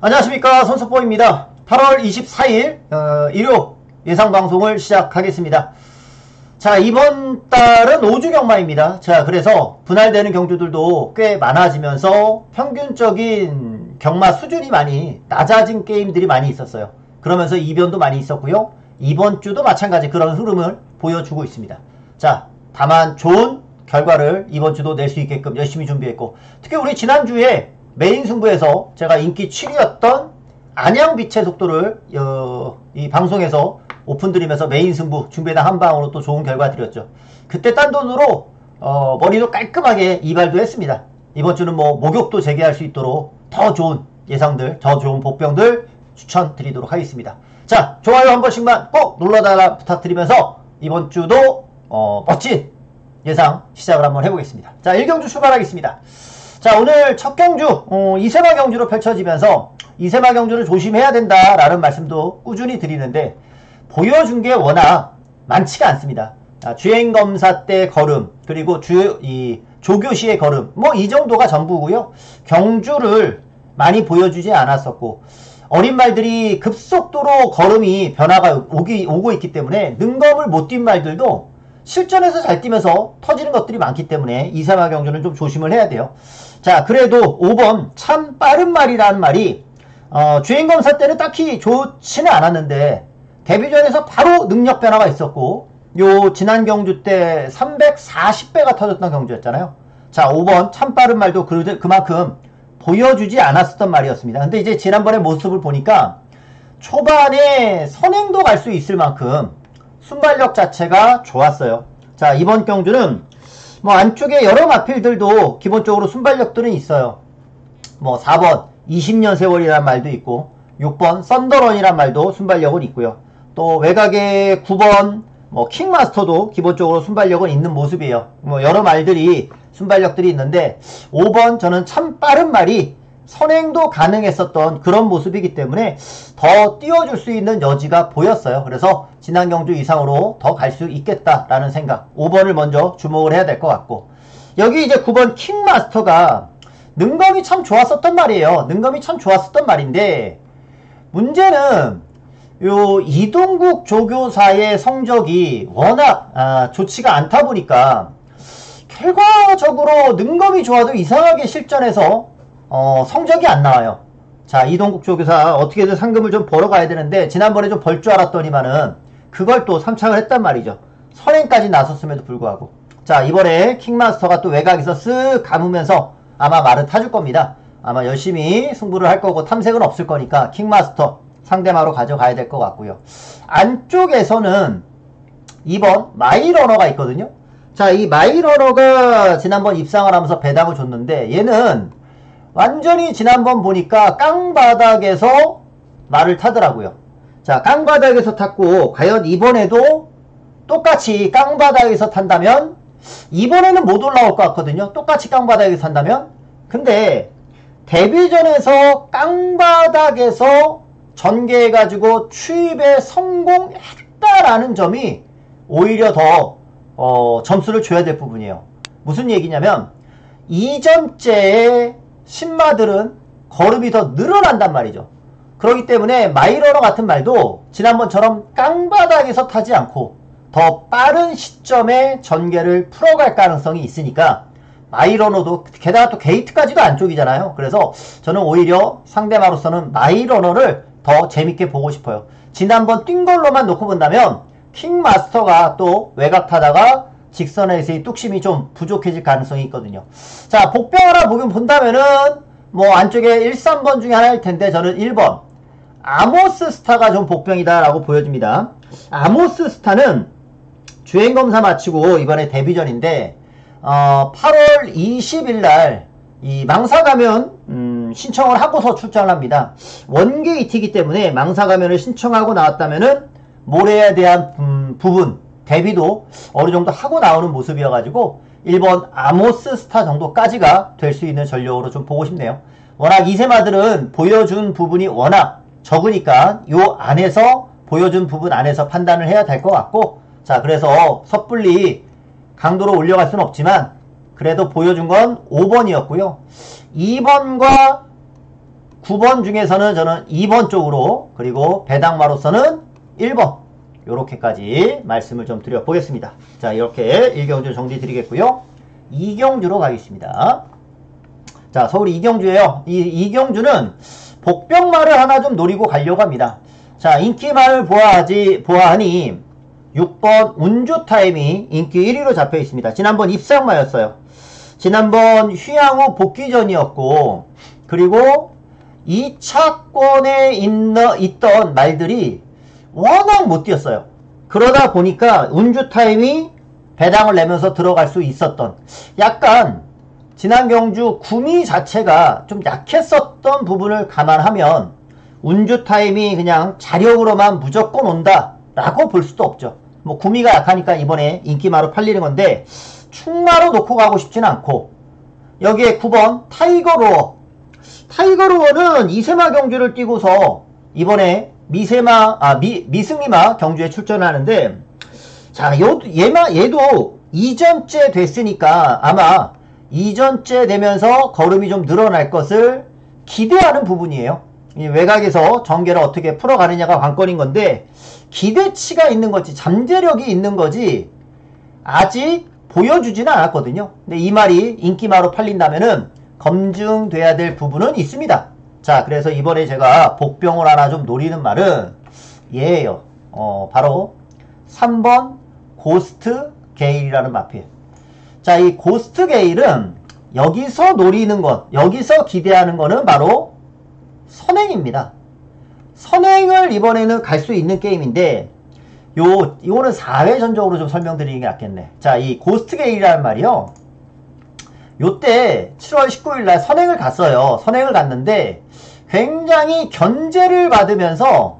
안녕하십니까, 손석보입니다. 8월 24일 일요 예상방송을 시작하겠습니다. 자, 이번 달은 5주 경마입니다. 자, 그래서 분할되는 경주들도 꽤 많아지면서 평균적인 경마 수준이 많이 낮아진 게임들이 많이 있었어요. 그러면서 이변도 많이 있었고요. 이번 주도 마찬가지 그런 흐름을 보여주고 있습니다. 자, 다만 좋은 결과를 이번 주도 낼 수 있게끔 열심히 준비했고, 특히 우리 지난주에 메인 승부에서 제가 인기 7위였던 안양빛의 속도를 이 방송에서 오픈드림에서 메인 승부 준비당 한방으로 또 좋은 결과 드렸죠. 그때 딴 돈으로 머리도 깔끔하게 이발도 했습니다. 이번 주는 뭐 목욕도 재개할 수 있도록 더 좋은 예상들, 더 좋은 복병들 추천드리도록 하겠습니다. 자, 좋아요 한 번씩만 꼭 눌러달라 부탁드리면서 이번 주도 멋진 예상 시작을 한번 해보겠습니다. 자, 1경주 출발하겠습니다. 자, 오늘 첫 경주 이세마 경주로 펼쳐지면서 이세마 경주를 조심해야 된다라는 말씀도 꾸준히 드리는데, 보여준 게 워낙 많지가 않습니다. 주행검사 때 걸음, 그리고 조교시의 걸음, 뭐 이 정도가 전부고요. 경주를 많이 보여주지 않았었고, 어린 말들이 급속도로 걸음이 변화가 오고 있기 때문에 능검을 못 뛴 말들도 실전에서 잘 뛰면서 터지는 것들이 많기 때문에 이세마 경주는 좀 조심을 해야 돼요. 자, 그래도 5번 참 빠른 말이라는 말이 주행검사 때는 딱히 좋지는 않았는데 데뷔전에서 바로 능력 변화가 있었고, 요 지난 경주 때 340배가 터졌던 경주였잖아요. 자, 5번 참 빠른 말도 그만큼 보여주지 않았었던 말이었습니다. 근데 이제 지난번에 모습을 보니까 초반에 선행도 갈 수 있을 만큼 순발력 자체가 좋았어요. 자, 이번 경주는 뭐 안쪽에 여러 마필들도 기본적으로 순발력들은 있어요. 뭐 4번 20년 세월이라는 말도 있고, 6번 썬더런이라는 말도 순발력은 있고요. 또 외곽에 9번 뭐 킹마스터도 기본적으로 순발력은 있는 모습이에요. 뭐 여러 말들이 순발력들이 있는데 5번 저는 참 빠른 말이 선행도 가능했었던 그런 모습이기 때문에 더 띄워줄 수 있는 여지가 보였어요. 그래서 지난 경주 이상으로 더 갈 수 있겠다라는 생각, 5번을 먼저 주목을 해야 될 것 같고, 여기 이제 9번 킹마스터가 능검이 참 좋았었던 말이에요. 능검이 참 좋았었던 말인데, 문제는 요 이동국 조교사의 성적이 워낙 좋지가 않다 보니까 결과적으로 능검이 좋아도 이상하게 실전에서 성적이 안 나와요. 자, 이동국 조교사 어떻게든 상금을 좀 벌어가야 되는데 지난번에 좀 벌 줄 알았더니만은 그걸 또 삼창을 했단 말이죠. 선행까지 나섰음에도 불구하고. 자, 이번에 킹마스터가 또 외곽에서 쓱 감으면서 아마 말은 타줄 겁니다. 아마 열심히 승부를 할 거고 탐색은 없을 거니까 킹마스터 상대마로 가져가야 될 것 같고요. 안쪽에서는 2번 마이러너가 있거든요. 자, 이 마이러너가 지난번 입상을 하면서 배당을 줬는데, 얘는 완전히 지난번 보니까 깡바닥에서 말을 타더라고요. 자, 깡바닥에서 탔고, 과연 이번에도 똑같이 깡바닥에서 탄다면, 이번에는 못 올라올 것 같거든요. 똑같이 깡바닥에서 탄다면. 근데 데뷔전에서 깡바닥에서 전개해가지고 추입에 성공했다라는 점이 오히려 더 점수를 줘야 될 부분이에요. 무슨 얘기냐면, 이전째의 신마들은 걸음이 더 늘어난단 말이죠. 그렇기 때문에 마이러너 같은 말도 지난번처럼 깡바닥에서 타지 않고 더 빠른 시점에 전개를 풀어갈 가능성이 있으니까, 마이러너도 게다가 또 게이트까지도 안쪽이잖아요. 그래서 저는 오히려 상대마로서는 마이러너를 더 재밌게 보고 싶어요. 지난번 뛴 걸로만 놓고 본다면 킹마스터가 또 외곽 타다가 직선에서의 뚝심이 좀 부족해질 가능성이 있거든요. 자, 복병 하나 본다면은 뭐 안쪽에 1, 3번 중에 하나일 텐데, 저는 1번 아모스 스타가 좀 복병이다 라고 보여집니다. 아모스 스타는 주행검사 마치고 이번에 데뷔전인데 8월 20일 날 이 망사가면 신청을 하고서 출전을 합니다. 원게이트이기 때문에 망사가면을 신청하고 나왔다면은 모래에 대한 부분 대비도 어느 정도 하고 나오는 모습이어가지고 1번 아모스 스타 정도까지가 될 수 있는 전력으로 좀 보고 싶네요. 워낙 이세마들은 보여준 부분이 워낙 적으니까 요 안에서 보여준 부분 안에서 판단을 해야 될 것 같고, 자, 그래서 섣불리 강도로 올려갈 수는 없지만 그래도 보여준 건 5번이었고요. 2번과 9번 중에서는 저는 2번 쪽으로, 그리고 배당마로서는 1번 요렇게까지 말씀을 좀 드려보겠습니다. 자, 이렇게 1경주 정리 드리겠고요. 2경주로 가겠습니다. 자, 서울 이경주예요. 이 이경주는 복병말을 하나 좀 노리고 가려고 합니다. 자, 인기말을 보아하니 6번 운주타임이 인기 1위로 잡혀 있습니다. 지난번 입상마였어요. 지난번 휴양후 복귀전이었고, 그리고 2차권에 있던 말들이 워낙 못 뛰었어요. 그러다 보니까 운주타임이 배당을 내면서 들어갈 수 있었던, 약간 지난 경주 구미 자체가 좀 약했었던 부분을 감안하면 운주타임이 그냥 자력으로만 무조건 온다 라고 볼 수도 없죠. 뭐 구미가 약하니까 이번에 인기마로 팔리는 건데, 충마로 놓고 가고 싶진 않고, 여기에 9번 타이거로어. 타이거로어는 이세마 경주를 뛰고서 이번에 미승리마 경주에 출전하는데, 자, 얘도 2전째 됐으니까 아마 2전째 되면서 걸음이 좀 늘어날 것을 기대하는 부분이에요. 외곽에서 전개를 어떻게 풀어가느냐가 관건인 건데, 기대치가 있는 거지, 잠재력이 있는 거지, 아직 보여주지는 않았거든요. 근데 이 말이 인기마로 팔린다면은 검증돼야 될 부분은 있습니다. 자, 그래서 이번에 제가 복병을 하나 좀 노리는 말은 얘예요. 바로 3번 고스트 게일이라는 마필. 자, 이 고스트 게일은 여기서 노리는 것, 여기서 기대하는 거는 바로 선행입니다. 선행을 이번에는 갈 수 있는 게임인데, 이거는 4회 전적으로 좀 설명드리는 게 낫겠네. 자, 이 고스트 게일이라는 말이요, 요때 7월 19일날 선행을 갔어요. 선행을 갔는데 굉장히 견제를 받으면서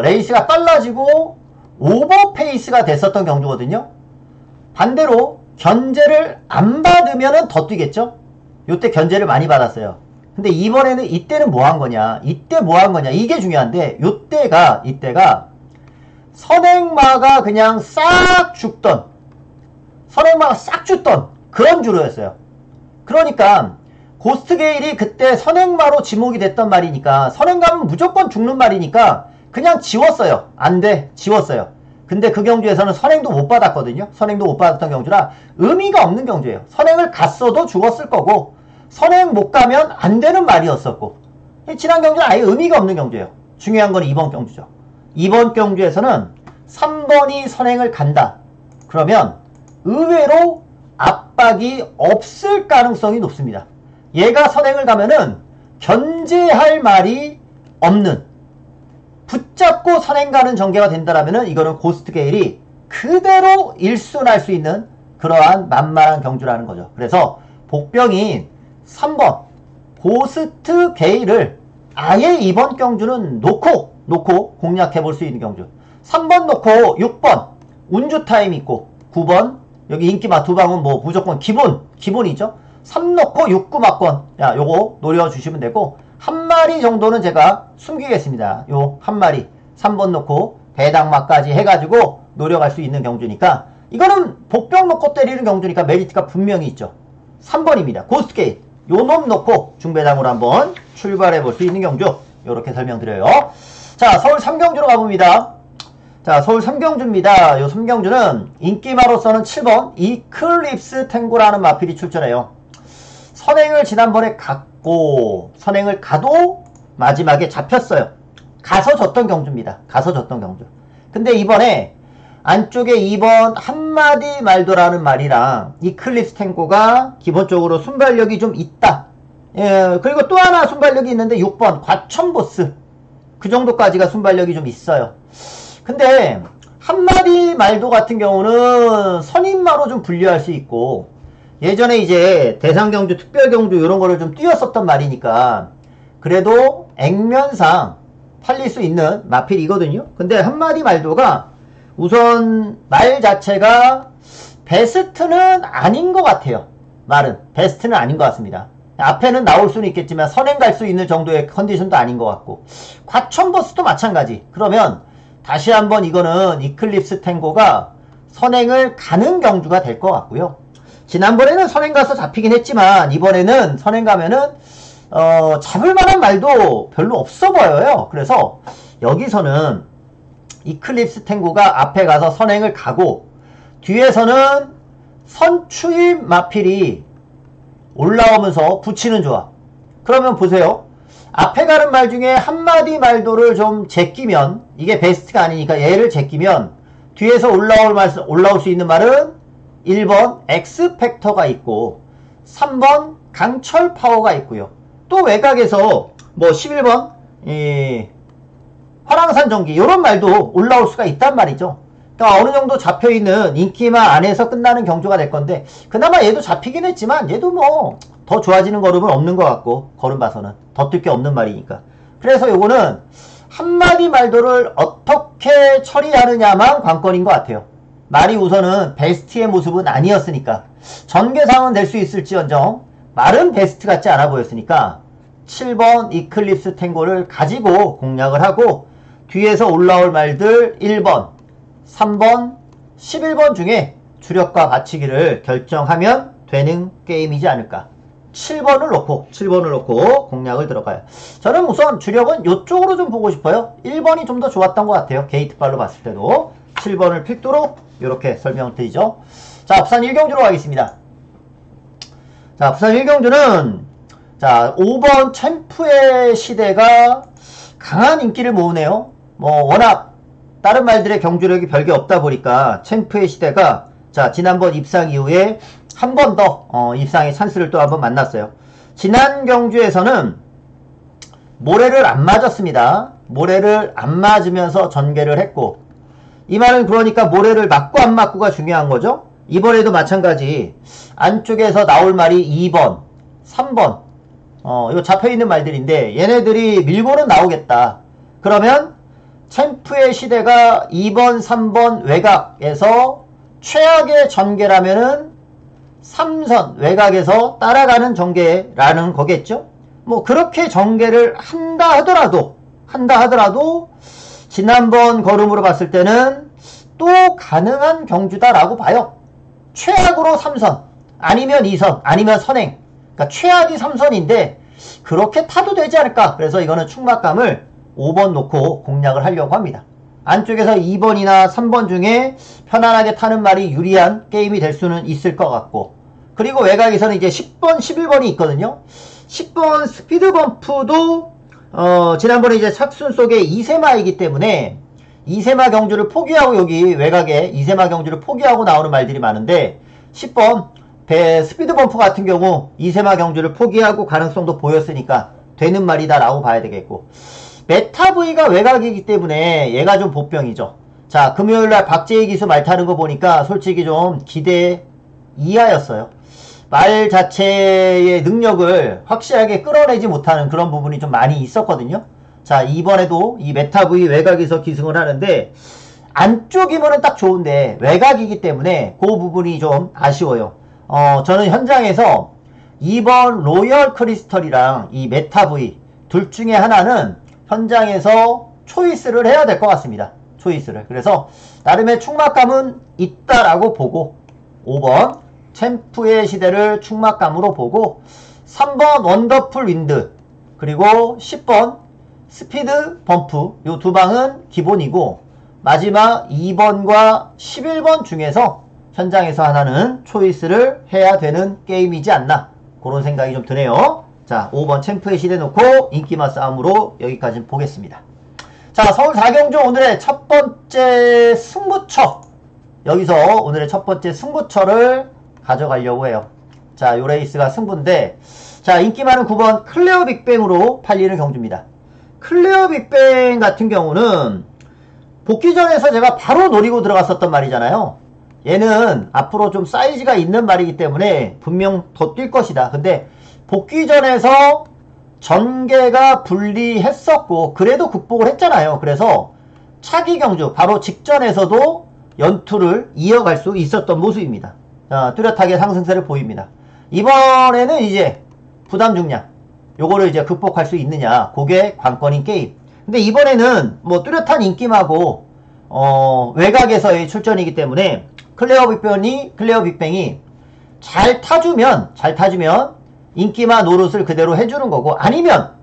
레이스가 빨라지고 오버페이스가 됐었던 경주거든요. 반대로 견제를 안 받으면은 더 뛰겠죠. 요때 견제를 많이 받았어요. 근데 이때는 뭐 한 거냐, 이게 중요한데, 이때가 선행마가 그냥 싹 죽던 그런 주로였어요. 그러니까 고스트 게일이 그때 선행마로 지목이 됐던 말이니까, 선행 가면 무조건 죽는 말이니까 그냥 지웠어요. 안 돼, 지웠어요. 근데 그 경주에서는 선행도 못 받았거든요. 선행도 못 받았던 경주라 의미가 없는 경주예요. 선행을 갔어도 죽었을 거고, 선행 못 가면 안 되는 말이었었고, 지난 경주는 아예 의미가 없는 경주예요. 중요한 건 이번 경주죠. 이번 경주에서는 3번이 선행을 간다. 그러면 의외로 압박이 없을 가능성이 높습니다. 얘가 선행을 가면은 견제할 말이 없는, 붙잡고 선행 가는 전개가 된다라면은 이거는 고스트 게일이 그대로 일순할 수 있는 그러한 만만한 경주라는 거죠. 그래서 복병인 3번 고스트 게일을 아예 이번 경주는 놓고 공략해 볼 수 있는 경주. 3번 놓고 6번 운주타임 있고, 9번 여기 인기마 두 방은 뭐 무조건 기본이죠. 3 놓고 6, 9 막권, 야, 요거 노려주시면 되고, 한 마리 정도는 제가 숨기겠습니다. 요 한 마리 3번 놓고 배당마까지 해가지고 노려갈 수 있는 경주니까, 이거는 복병 놓고 때리는 경주니까 메리트가 분명히 있죠. 3번입니다. 고스트 게일. 요 놈 놓고 중배당으로 한번 출발해 볼 수 있는 경주, 요렇게 설명드려요. 자, 서울 3경주로 가봅니다. 자, 서울 3경주입니다. 요 3경주는 인기마로서는 7번 이클립스 탱고라는 마필이 출전해요. 선행을 지난번에 갔고, 선행을 가도 마지막에 잡혔어요. 가서 졌던 경주입니다. 가서 졌던 경주. 근데 이번에 안쪽에 2번 한마디 말도라는 말이랑 이클립스 탱고가 기본적으로 순발력이 좀 있다. 예, 그리고 또 하나 순발력이 있는데 6번 과천보스, 그 정도까지가 순발력이 좀 있어요. 근데 한마디 말도 같은 경우는 선임마로 좀 분류할 수 있고, 예전에 이제 대상경주, 특별경주 이런 거를 좀 뛰었었던 말이니까 그래도 액면상 팔릴 수 있는 마필이거든요. 근데 한마디 말도가 우선 말 자체가 베스트는 아닌 것 같아요. 말은 베스트는 아닌 것 같습니다. 앞에는 나올 수는 있겠지만 선행 갈 수 있는 정도의 컨디션도 아닌 것 같고, 과천버스도 마찬가지. 그러면 다시 한번 이거는 이클립스 탱고가 선행을 가는 경주가 될 것 같고요. 지난번에는 선행 가서 잡히긴 했지만 이번에는 선행 가면은 잡을 만한 말도 별로 없어 보여요. 그래서 여기서는 이클립스 탱고가 앞에 가서 선행을 가고 뒤에서는 선추입 마필이 올라오면서 붙이는 조합. 그러면 보세요. 앞에 가는 말 중에 한마디 말도를 좀 제끼면 이게 베스트가 아니니까 얘를 제끼면 뒤에서 올라올 수 있는 말은 1번 엑스팩터가 있고 3번 강철 파워가 있고요. 또 외곽에서 뭐 11번 화랑산 전기 이런 말도 올라올 수가 있단 말이죠. 그러니까 어느 정도 잡혀있는 인기만 안에서 끝나는 경주가 될 건데 그나마 얘도 잡히긴 했지만 얘도 뭐 더 좋아지는 걸음은 없는 것 같고 걸음 봐서는 더 뜰 게 없는 말이니까. 그래서 요거는 한마디 말도를 어떻게 처리하느냐만 관건인 것 같아요. 말이 우선은 베스트의 모습은 아니었으니까 전개상은 될 수 있을지언정 말은 베스트 같지 않아 보였으니까 7번 이클립스 탱고를 가지고 공략을 하고 뒤에서 올라올 말들 1번, 3번, 11번 중에 주력과 받치기를 결정하면 되는 게임이지 않을까. 7번을 놓고 공략을 들어가요. 저는 우선 주력은 이쪽으로 좀 보고 싶어요. 1번이 좀 더 좋았던 것 같아요. 게이트발로 봤을 때도 7번을 필두로 이렇게 설명드리죠. 자, 부산 1경주로 가겠습니다. 자, 부산 1경주는 자 5번 챔프의 시대가 강한 인기를 모으네요. 뭐 워낙 다른 말들의 경주력이 별게 없다 보니까 챔프의 시대가 자 지난번 입상 이후에 한 번 더 입상의 찬스를 또 한번 만났어요. 지난 경주에서는 모래를 안 맞았습니다. 모래를 안 맞으면서 전개를 했고 이 말은 그러니까 모래를 맞고 안 맞고가 중요한 거죠. 이번에도 마찬가지 안쪽에서 나올 말이 2번, 3번 이거 잡혀있는 말들인데 얘네들이 밀고는 나오겠다. 그러면 챔프의 시대가 2번, 3번 외곽에서 최악의 전개라면은 3선 외곽에서 따라가는 전개라는 거겠죠. 뭐 그렇게 전개를 한다 하더라도 지난번 걸음으로 봤을 때는 또 가능한 경주다라고 봐요. 최악으로 3선 아니면 2선 아니면 선행, 그러니까 최악이 3선인데 그렇게 타도 되지 않을까. 그래서 이거는 충막감을 5번 놓고 공략을 하려고 합니다. 안쪽에서 2번이나 3번 중에 편안하게 타는 말이 유리한 게임이 될 수는 있을 것 같고 그리고 외곽에서는 이제 10번, 11번이 있거든요. 10번 스피드 범프도 지난번에 이제 착순 속에 이세마이기 때문에 이세마 경주를 포기하고 여기 외곽에 이세마 경주를 포기하고 나오는 말들이 많은데 10번 스피드 범프 같은 경우 이세마 경주를 포기하고 가능성도 보였으니까 되는 말이다 라고 봐야 되겠고 메타 V가 외곽이기 때문에 얘가 좀 보병이죠. 자 금요일날 박재희 기수 말 타는 거 보니까 솔직히 좀 기대 이하였어요. 말 자체의 능력을 확실하게 끌어내지 못하는 그런 부분이 좀 많이 있었거든요. 자 이번에도 이 메타 V 외곽에서 기승을 하는데 안쪽이면은 딱 좋은데 외곽이기 때문에 그 부분이 좀 아쉬워요. 저는 현장에서 2번 로열 크리스털이랑 이 메타 V 둘 중에 하나는 현장에서 초이스를 해야 될 것 같습니다. 초이스를. 그래서 나름의 충막감은 있다라고 보고 5번 챔프의 시대를 충막감으로 보고 3번 원더풀 윈드 그리고 10번 스피드 범프 요 두 방은 기본이고 마지막 2번과 11번 중에서 현장에서 하나는 초이스를 해야 되는 게임이지 않나 그런 생각이 좀 드네요. 자 5번 챔프의 시대 놓고 인기맛 싸움으로 여기까지 보겠습니다. 자 서울 4경주 오늘의 첫 번째 승부처 여기서 오늘의 첫 번째 승부처를 가져가려고 해요. 자 요 레이스가 승부인데 자 인기 많은 9번 클레어 빅뱅으로 팔리는 경주입니다. 클레어 빅뱅 같은 경우는 복귀전에서 제가 바로 노리고 들어갔었던 말이잖아요. 얘는 앞으로 좀 사이즈가 있는 말이기 때문에 분명 더 뛸 것이다. 근데 복귀전에서 전개가 불리했었고 그래도 극복을 했잖아요. 그래서 차기 경주 바로 직전에서도 연투를 이어갈 수 있었던 모습입니다. 뚜렷하게 상승세를 보입니다. 이번에는 이제 부담 중량 요거를 이제 극복할 수 있느냐 그게 관건인 게임. 근데 이번에는 뭐 뚜렷한 인기마고 외곽에서의 출전이기 때문에 클레어 빅뱅이 잘 타주면 인기마 노릇을 그대로 해주는 거고, 아니면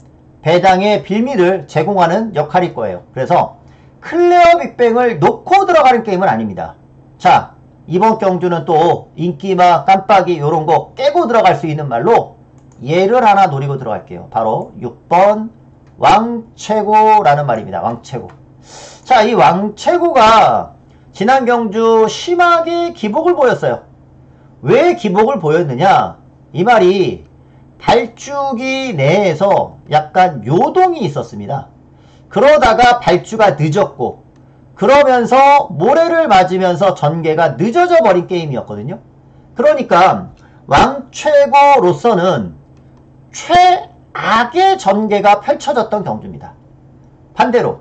배당의 빌미를 제공하는 역할일 거예요. 그래서 클레어 빅뱅을 놓고 들어가는 게임은 아닙니다. 자, 이번 경주는 또 인기마 깜빡이 요런 거 깨고 들어갈 수 있는 말로 얘를 하나 노리고 들어갈게요. 바로 6번 왕최고라는 말입니다. 왕최고. 자, 이 왕최고가 지난 경주 심하게 기복을 보였어요. 왜 기복을 보였느냐? 이 말이 발주기 내에서 약간 요동이 있었습니다. 그러다가 발주가 늦었고, 그러면서 모래를 맞으면서 전개가 늦어져 버린 게임이었거든요. 그러니까 왕최고로서는 최악의 전개가 펼쳐졌던 경주입니다. 반대로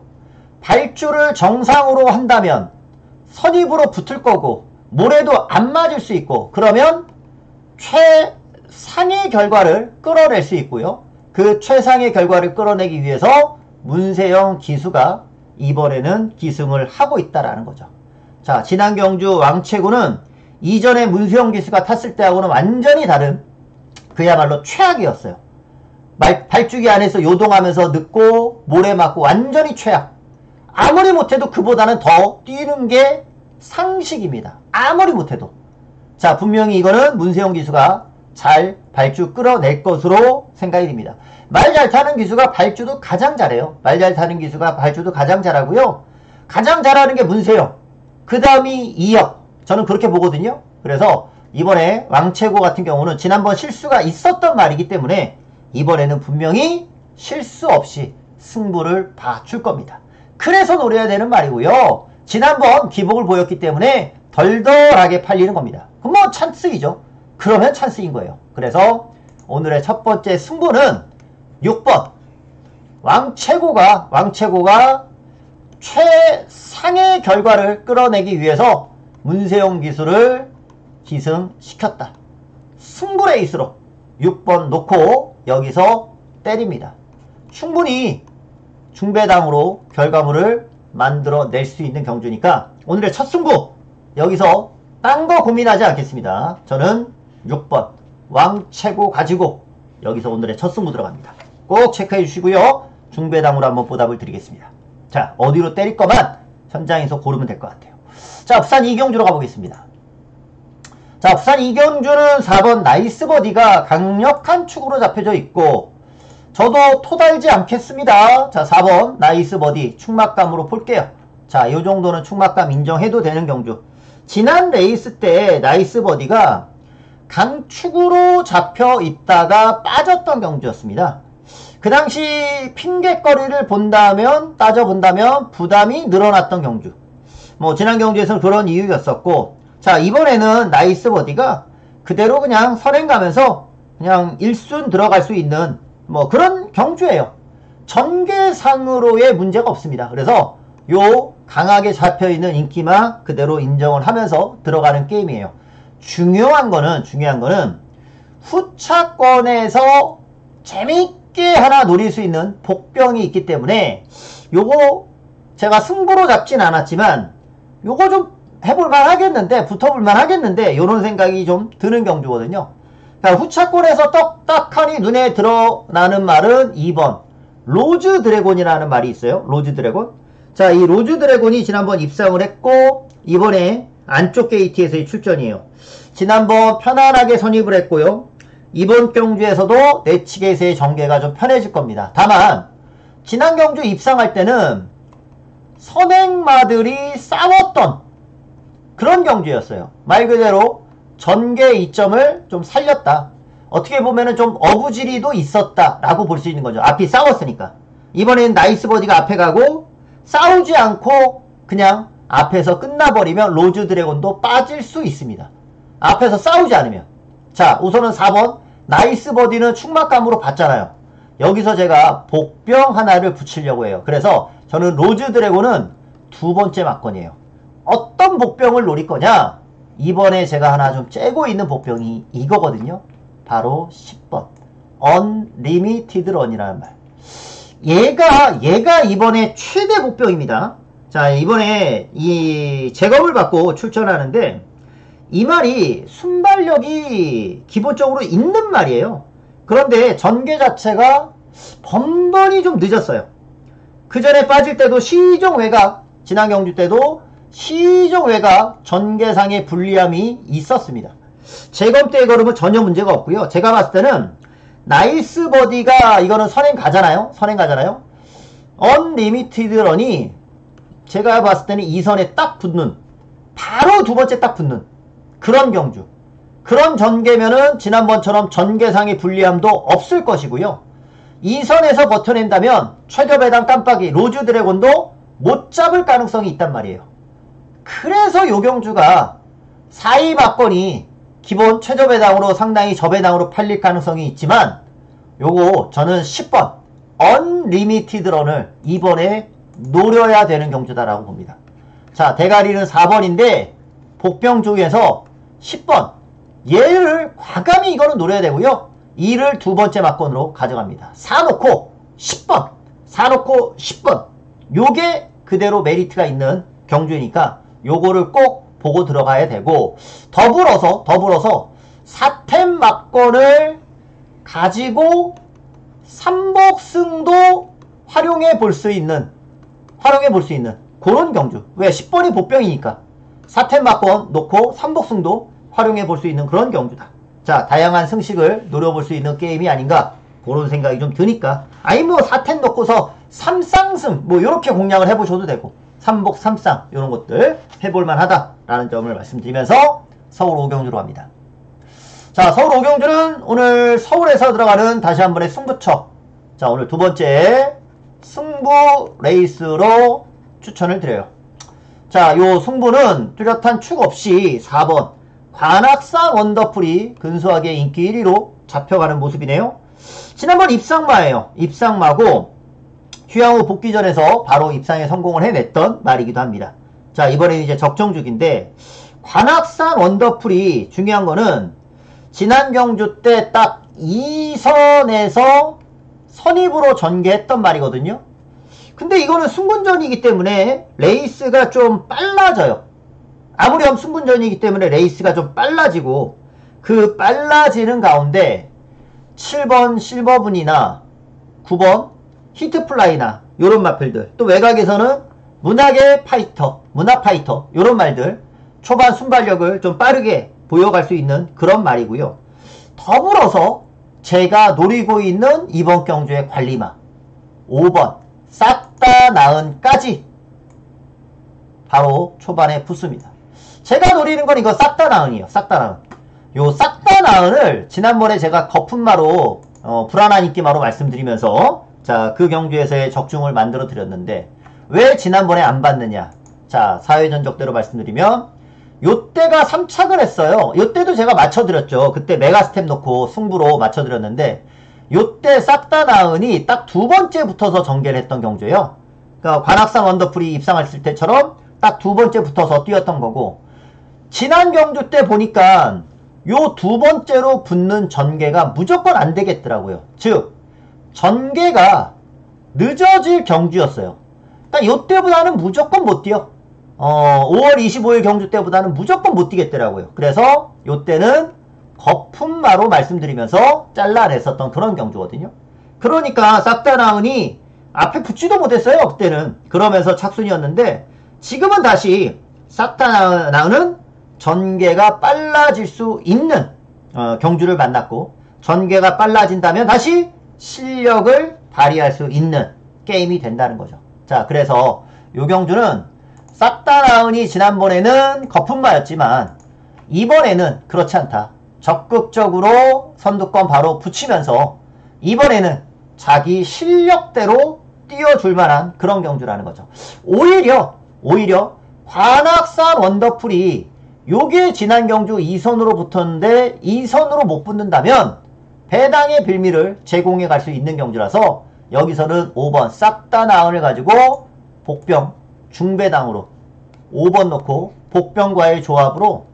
발주를 정상으로 한다면 선입으로 붙을 거고 모래도 안 맞을 수 있고, 그러면 최상의 결과를 끌어낼 수 있고요. 그 최상의 결과를 끌어내기 위해서 문세영 기수가 이번에는 기승을 하고 있다라는 거죠. 자, 지난 경주 왕최고는 이전에 문세영 기수가 탔을 때하고는 완전히 다른 그야말로 최악이었어요. 발주기 안에서 요동하면서 늦고 모래 맞고 완전히 최악. 아무리 못해도 그보다는 더 뛰는 게 상식입니다. 아무리 못해도. 자, 분명히 이거는 문세영 기수가 잘 발주 끌어낼 것으로 생각이 듭니다. 말 잘 타는 기수가 발주도 가장 잘해요. 말 잘 타는 기수가 발주도 가장 잘하고요. 가장 잘하는 게 문세영. 그 다음이 이혁. 저는 그렇게 보거든요. 그래서 이번에 왕최고 같은 경우는 지난번 실수가 있었던 말이기 때문에 이번에는 분명히 실수 없이 승부를 봐줄 겁니다. 그래서 노려야 되는 말이고요. 지난번 기복을 보였기 때문에 덜덜하게 팔리는 겁니다. 그럼 뭐 찬스이죠. 그러면 찬스인 거예요. 그래서 오늘의 첫 번째 승부는 6번 왕최고가 최상의 결과를 끌어내기 위해서 문세영 기수를 기승시켰다. 승부레이스로 6번 놓고 여기서 때립니다. 충분히 중배당으로 결과물을 만들어낼 수 있는 경주니까 오늘의 첫 승부 여기서 딴 거 고민하지 않겠습니다. 저는 6번 왕최고 가지고 여기서 오늘의 첫 승부 들어갑니다. 꼭 체크해 주시고요. 중배당으로 한번 보답을 드리겠습니다. 자, 어디로 때릴 거만 현장에서 고르면 될 것 같아요. 자, 부산 이경주로 가보겠습니다. 자, 부산 이경주는 4번 나이스 버디가 강력한 축으로 잡혀져 있고, 저도 토달지 않겠습니다. 자, 4번 나이스 버디 축막감으로 볼게요. 자, 이 정도는 축막감 인정해도 되는 경주. 지난 레이스 때 나이스 버디가 강축으로 잡혀 있다가 빠졌던 경주였습니다. 그 당시 핑계거리를 따져본다면 부담이 늘어났던 경주. 뭐 지난 경주에서는 그런 이유였었고, 자, 이번에는 나이스 버디가 그대로 그냥 선행 가면서 그냥 1순 들어갈 수 있는 뭐 그런 경주예요. 전개상으로의 문제가 없습니다. 그래서 요 강하게 잡혀있는 인기마 그대로 인정을 하면서 들어가는 게임이에요. 중요한 거는 후차권에서 재밌게 하나 노릴 수 있는 복병이 있기 때문에 요거 제가 승부로 잡진 않았지만 요거 좀 해볼만 하겠는데, 붙어볼만 하겠는데 요런 생각이 좀 드는 경주거든요. 그러니까 후차권에서 떡딱하니 눈에 드러나는 말은 2번 로즈 드래곤이라는 말이 있어요. 로즈 드래곤. 자, 이 로즈 드래곤이 지난번 입상을 했고 이번에 안쪽 게이트에서의 출전이에요. 지난번 편안하게 선입을 했고요. 이번 경주에서도 내치게에서의 전개가 좀 편해질 겁니다. 다만 지난 경주 입상할 때는 선행마들이 싸웠던 그런 경주였어요. 말 그대로 전개 이점을 좀 살렸다. 어떻게 보면은 좀 어부지리도 있었다 라고 볼 수 있는 거죠. 앞이 싸웠으니까. 이번엔 나이스 버디가 앞에 가고 싸우지 않고 그냥 앞에서 끝나버리면 로즈 드래곤도 빠질 수 있습니다. 앞에서 싸우지 않으면. 자, 우선은 4번 나이스 버디는 축막감으로 봤잖아요. 여기서 제가 복병 하나를 붙이려고 해요. 그래서 저는 로즈 드래곤은 두 번째 막건이에요. 어떤 복병을 노릴 거냐? 이번에 제가 하나 좀 째고 있는 복병이 이거거든요. 바로 10번 언리미티드 런이라는 말. 얘가 이번에 최대 복병입니다. 자, 이번에 이 제검을 받고 출전하는데 이 말이 순발력이 기본적으로 있는 말이에요. 그런데 전개 자체가 번번이 좀 늦었어요. 그 전에 빠질 때도 시종 외곽, 지난 경주 때도 시종 외곽 전개상의 불리함이 있었습니다. 재검 때 걸으면 전혀 문제가 없고요. 제가 봤을 때는 나이스 버디가 이거는 선행 가잖아요. 선행 가잖아요. 언리미티드 런이 제가 봤을 때는 이 선에 딱 붙는, 바로 두 번째 딱 붙는 그런 경주, 그런 전개면은 지난번처럼 전개상의 불리함도 없을 것이고요. 이 선에서 버텨낸다면 최저배당 깜빡이 로즈 드래곤도 못 잡을 가능성이 있단 말이에요. 그래서 요 경주가 4위 박건이 기본 최저배당으로 상당히 저배당으로 팔릴 가능성이 있지만, 요거 저는 10번 언리미티드 런을 이번에 노려야 되는 경주다라고 봅니다. 자, 대가리는 4번인데 복병 쪽에서 10번 얘를 과감히 이거는 노려야 되고요. 2를 두 번째 막건으로 가져갑니다. 4 놓고 10번, 4 놓고 10번, 요게 그대로 메리트가 있는 경주이니까 요거를 꼭 보고 들어가야 되고, 더불어서 4템 막건을 가지고 삼복승도 활용해 볼 수 있는 그런 경주. 왜? 10번이 복병이니까 4템 막건 놓고 삼복승도 활용해 볼 수 있는 그런 경주다. 자, 다양한 승식을 노려볼 수 있는 게임이 아닌가, 그런 생각이 좀 드니까, 아니 뭐 4템 놓고서 3쌍승 뭐 이렇게 공략을 해보셔도 되고, 삼복 3쌍 이런 것들 해볼만 하다라는 점을 말씀드리면서 서울 오경주로 갑니다. 자, 서울 오경주는 오늘 서울에서 들어가는 다시 한 번의 승부처. 자, 오늘 두 번째 승부 레이스로 추천을 드려요. 자, 요 승부는 뚜렷한 축 없이 4번 관악산 원더풀이 근소하게 인기 1위로 잡혀가는 모습이네요. 지난번 입상마예요. 입상마고 휴양 후 복귀전에서 바로 입상에 성공을 해냈던 말이기도 합니다. 자, 이번에는 이제 적정죽인데, 관악산 원더풀이 중요한 거는 지난 경주 때 딱 2선에서 선입으로 전개했던 말이거든요. 근데 이거는 승분전이기 때문에 레이스가 좀 빨라져요. 아무렴 승분전이기 때문에 레이스가 좀 빨라지고, 그 빨라지는 가운데 7번 실버분이나 9번 히트플라이나 요런 마필들, 또 외곽에서는 문학의 파이터, 문학파이터 요런 말들, 초반 순발력을 좀 빠르게 보여갈 수 있는 그런 말이고요. 더불어서 제가 노리고 있는 이번 경주의 관리마 5번 싹 다 나은까지 바로 초반에 붙습니다. 제가 노리는 건 이거 싹 다 나은이에요. 싹 다 나은. 요 싹 다 나은을 지난번에 제가 거품마로 불안한 인기마로 말씀드리면서, 자, 그 경주에서의 적중을 만들어 드렸는데 왜 지난번에 안 봤느냐. 자, 사회 전적대로 말씀드리면 요때가 3착을 했어요. 요때도 제가 맞춰드렸죠. 그때 메가스텝 놓고 승부로 맞춰드렸는데, 요때 싹 다 나은이 딱 두 번째 붙어서 전개를 했던 경주예요. 그러니까 관악산 원더풀이 입상했을 때처럼 딱 두 번째 붙어서 뛰었던 거고, 지난 경주 때 보니까 요 두 번째로 붙는 전개가 무조건 안 되겠더라고요. 즉 전개가 늦어질 경주였어요. 그러니까 요때보다는 무조건 못 뛰어. 5월 25일 경주 때보다는 무조건 못 뛰겠더라고요. 그래서 요때는 거품마로 말씀드리면서 잘라냈었던 그런 경주거든요. 그러니까 싹 다 나은이 앞에 붙지도 못했어요, 그때는. 그러면서 착순이었는데, 지금은 다시 싹 다 나은은 전개가 빨라질 수 있는 경주를 만났고, 전개가 빨라진다면 다시 실력을 발휘할 수 있는 게임이 된다는 거죠. 자, 그래서 요 경주는 싹 다 나은이 지난번에는 거품마였지만 이번에는 그렇지 않다. 적극적으로 선두권 바로 붙이면서 이번에는 자기 실력대로 뛰어줄 만한 그런 경주라는 거죠. 오히려 관악산 원더풀이 요게 지난 경주 2선으로 붙었는데 2선으로 못 붙는다면 배당의 빌미를 제공해 갈 수 있는 경주라서, 여기서는 5번 싹 다 나은을 가지고 복병 중배당으로 5번 놓고 복병과의 조합으로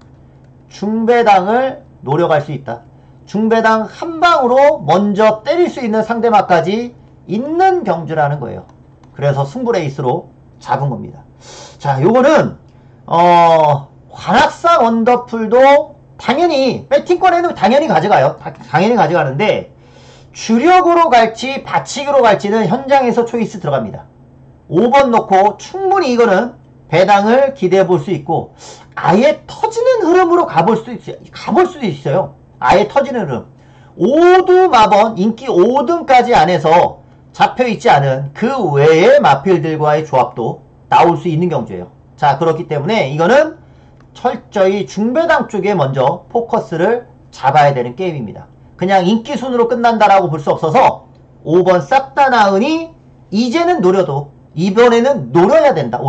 중배당을 노려갈 수 있다. 중배당 한 방으로 먼저 때릴 수 있는 상대마까지 있는 경주라는 거예요. 그래서 승부 레이스로 잡은 겁니다. 자, 요거는 관악산 원더풀도 당연히 배팅권에는 당연히 가져가요. 당연히 가져가는데, 주력으로 갈지 받치기로 갈지는 현장에서 초이스 들어갑니다. 5번 놓고 충분히 이거는 배당을 기대해 볼 수 있고 아예 터지는 흐름으로 가볼 수도 있어요. 아예 터지는 흐름. 5두 마번 인기 5등까지 안에서 잡혀있지 않은 그 외의 마필들과의 조합도 나올 수 있는 경주예요. 자, 그렇기 때문에 이거는 철저히 중배당 쪽에 먼저 포커스를 잡아야 되는 게임입니다. 그냥 인기 순으로 끝난다라고 볼 수 없어서 5번 싹 다 나으니 이제는 노려도 이번에는 노려야 된다.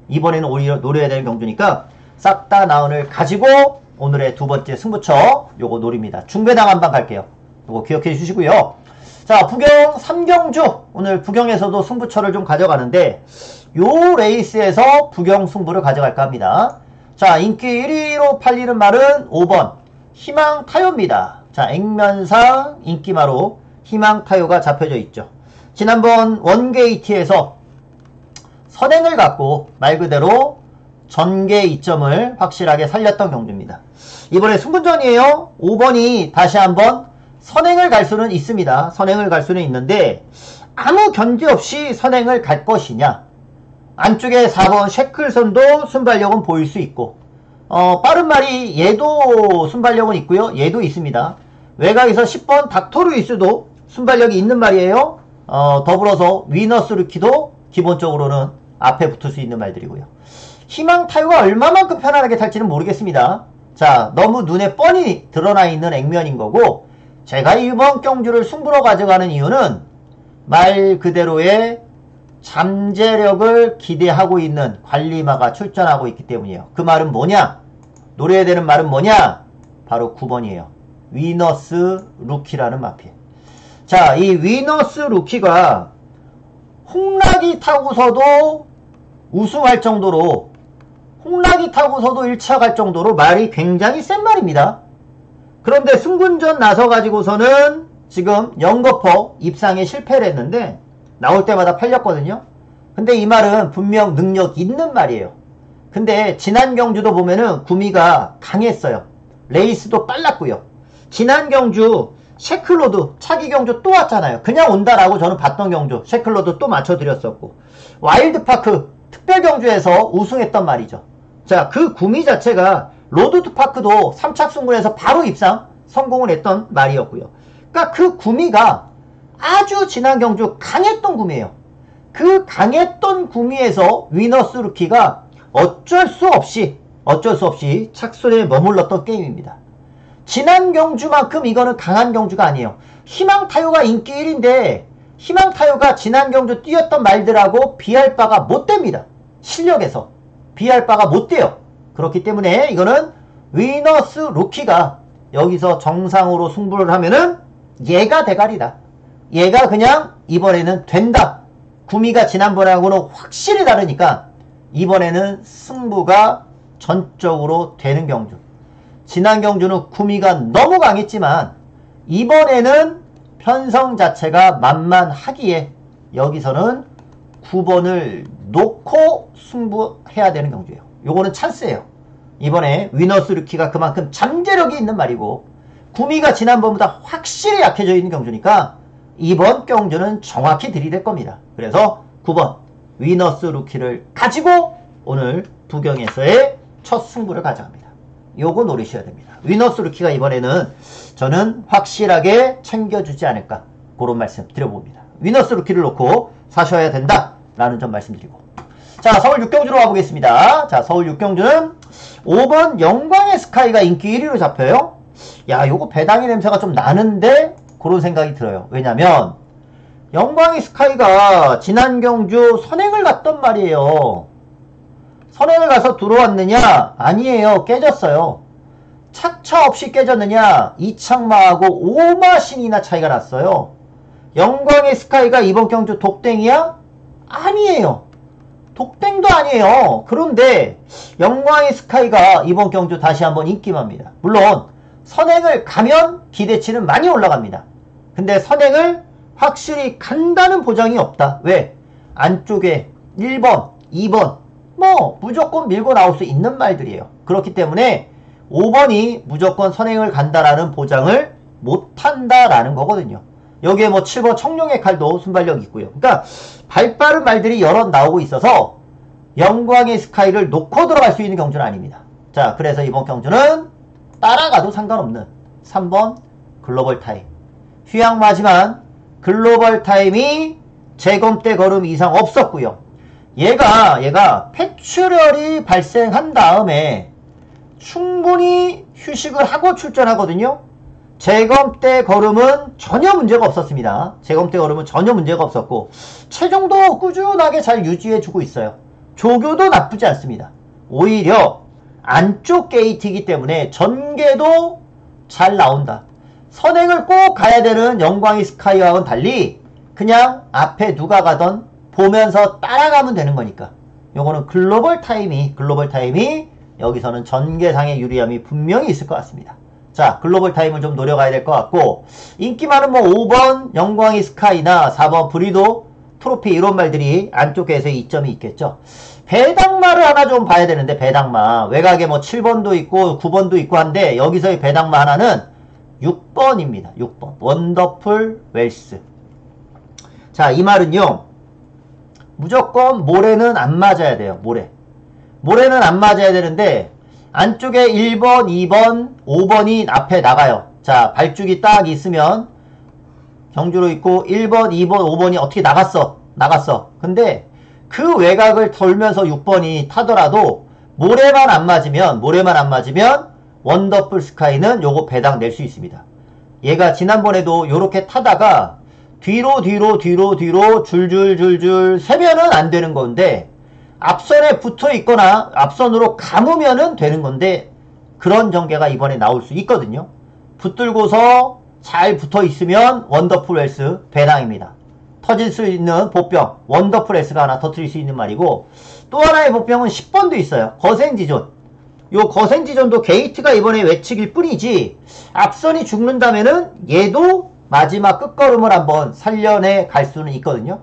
이번에는 오히려 노려야 되는 경주니까 싹 다 나은을 가지고 오늘의 두 번째 승부처 요거 노립니다. 중배당 한번 갈게요. 요거 기억해 주시고요. 자, 부경 3경주 오늘 부경에서도 승부처를 좀 가져가는데 요 레이스에서 부경 승부를 가져갈까 합니다. 자, 인기 1위로 팔리는 말은 5번 희망타요입니다. 자, 액면상 인기마로 희망타요가 잡혀져 있죠. 지난번 원게이트에서 선행을 갖고 말 그대로 전개 이점을 확실하게 살렸던 경주입니다. 이번에 승분전이에요. 5번이 다시 한번 선행을 갈 수는 있습니다. 선행을 갈 수는 있는데 아무 견제 없이 선행을 갈 것이냐. 안쪽에 4번 쉐클선도 순발력은 보일 수 있고 빠른 말이 얘도 순발력은 있고요. 얘도 있습니다. 외곽에서 10번 닥터루이스도 순발력이 있는 말이에요. 더불어서 위너스 루키도 기본적으로는 앞에 붙을 수 있는 말들이고요. 희망타요가 얼마만큼 편안하게 탈지는 모르겠습니다. 자, 너무 눈에 뻔히 드러나 있는 액면인 거고 제가 이번 경주를 승부로 가져가는 이유는 말 그대로의 잠재력을 기대하고 있는 관리마가 출전하고 있기 때문이에요. 그 말은 뭐냐? 노려야 되는 말은 뭐냐? 바로 9번이에요. 위너스 루키라는 마필. 자, 이 위너스 루키가 홍락이 타고서도 우승할 정도로 홍락이 타고서도 1차 갈 정도로 말이 굉장히 센 말입니다. 그런데 승군전 나서가지고서는 지금 영거퍼 입상에 실패를 했는데 나올 때마다 팔렸거든요. 근데 이 말은 분명 능력 있는 말이에요. 근데 지난 경주도 보면은 구미가 강했어요. 레이스도 빨랐고요. 지난 경주 셰클로드 차기 경주 또 왔잖아요. 그냥 온다라고 저는 봤던 경주 셰클로드 또 맞춰드렸었고 와일드파크 특별 경주에서 우승했던 말이죠. 자, 그 구미 자체가 로드투파크도 3착 승부에서 바로 입상 성공을 했던 말이었고요. 그러니까 그 구미가 아주 지난 경주 강했던 구미예요. 그 강했던 구미에서 위너스 루키가 어쩔 수 없이 착순에 머물렀던 게임입니다. 지난 경주만큼 이거는 강한 경주가 아니에요. 희망타요가 인기 1인데 희망타요가 지난 경주 뛰었던 말들하고 비할 바가 못 됩니다. 실력에서 비할 바가 못 돼요. 그렇기 때문에 이거는 위너스 루키가 여기서 정상으로 승부를 하면은 얘가 대가리다. 얘가 그냥 이번에는 된다. 구미가 지난번하고는 확실히 다르니까 이번에는 승부가 전적으로 되는 경주. 지난 경주는 구미가 너무 강했지만 이번에는 편성 자체가 만만하기에 여기서는 9번을 놓고 승부해야 되는 경주예요. 요거는 찬스예요. 이번에 위너스 루키가 그만큼 잠재력이 있는 말이고 구미가 지난번보다 확실히 약해져 있는 경주니까 이번 경주는 정확히 들이댈 겁니다. 그래서 9번 위너스 루키를 가지고 오늘 부경에서의 첫 승부를 가져갑니다. 요거 노리셔야 됩니다. 위너스 루키가 이번에는 저는 확실하게 챙겨주지 않을까 그런 말씀 드려봅니다. 위너스 루키를 놓고 사셔야 된다 라는 점 말씀드리고 자, 서울 6경주로 가보겠습니다. 자, 서울 6경주는 5번 영광의 스카이가 인기 1위로 잡혀요. 야, 요거 배당의 냄새가 좀 나는데 그런 생각이 들어요. 왜냐면 영광의 스카이가 지난 경주 선행을 갔단 말이에요. 선행을 가서 들어왔느냐? 아니에요. 깨졌어요. 착차 없이 깨졌느냐? 이창마하고 5마신이나 차이가 났어요. 영광의 스카이가 이번 경주 독땡이야? 아니에요. 독땡도 아니에요. 그런데 영광의 스카이가 이번 경주 다시 한번 인기만입니다. 물론 선행을 가면 기대치는 많이 올라갑니다. 근데 선행을 확실히 간다는 보장이 없다. 왜? 안쪽에 1번, 2번 뭐 무조건 밀고 나올 수 있는 말들이에요. 그렇기 때문에 5번이 무조건 선행을 간다라는 보장을 못한다라는 거거든요. 여기에 뭐 7번 청룡의 칼도 순발력 있고요. 그러니까 발빠른 말들이 여럿 나오고 있어서 영광의 스카이를 놓고 들어갈 수 있는 경주는 아닙니다. 자, 그래서 이번 경주는 따라가도 상관없는 3번 글로벌 타임. 휘황마지만 글로벌 타임이 재검대 걸음 이상 없었고요. 얘가 폐출혈이 발생한 다음에 충분히 휴식을 하고 출전하거든요. 재검대 걸음은 전혀 문제가 없었습니다. 재검대 걸음은 전혀 문제가 없었고 체중도 꾸준하게 잘 유지해주고 있어요. 조교도 나쁘지 않습니다. 오히려 안쪽 게이트이기 때문에 전개도 잘 나온다. 선행을 꼭 가야 되는 영광의 스카이와는 달리 그냥 앞에 누가 가던 보면서 따라가면 되는 거니까 요거는 글로벌 타임이 여기서는 전개상의 유리함이 분명히 있을 것 같습니다. 자, 글로벌 타임을 좀 노려가야 될 것 같고 인기 많은 뭐 5번 영광의 스카이나 4번 브리도 트로피 이런 말들이 안쪽에서의 이점이 있겠죠. 배당마를 하나 좀 봐야 되는데 배당마 외곽에 뭐 7번도 있고 9번도 있고 한데 여기서의 배당마 하나는 6번입니다. 6번 원더풀 웰스. 자, 이 말은요 무조건 모래는 안 맞아야 돼요. 모래는 안 맞아야 되는데 안쪽에 1번, 2번, 5번이 앞에 나가요. 자, 발죽이 딱 있으면 경주로 있고 1번, 2번, 5번이 어떻게 나갔어. 근데 그 외곽을 돌면서 6번이 타더라도 모래만 안 맞으면 원더풀 스카이는 요거 배당 낼 수 있습니다. 얘가 지난번에도 요렇게 타다가 뒤로 줄줄줄줄 세면은 안 되는 건데 앞선에 붙어 있거나 앞선으로 감으면은 되는 건데 그런 전개가 이번에 나올 수 있거든요. 붙들고서 잘 붙어 있으면 원더풀 웰스 배당입니다. 터질 수 있는 보병 원더풀 S가 하나 터뜨릴 수 있는 말이고 또 하나의 보병은 10번도 있어요. 거센지존. 요 거센지존도 게이트가 이번에 외측일 뿐이지 앞선이 죽는다면은 얘도 마지막 끝걸음을 한번 살려내 갈 수는 있거든요.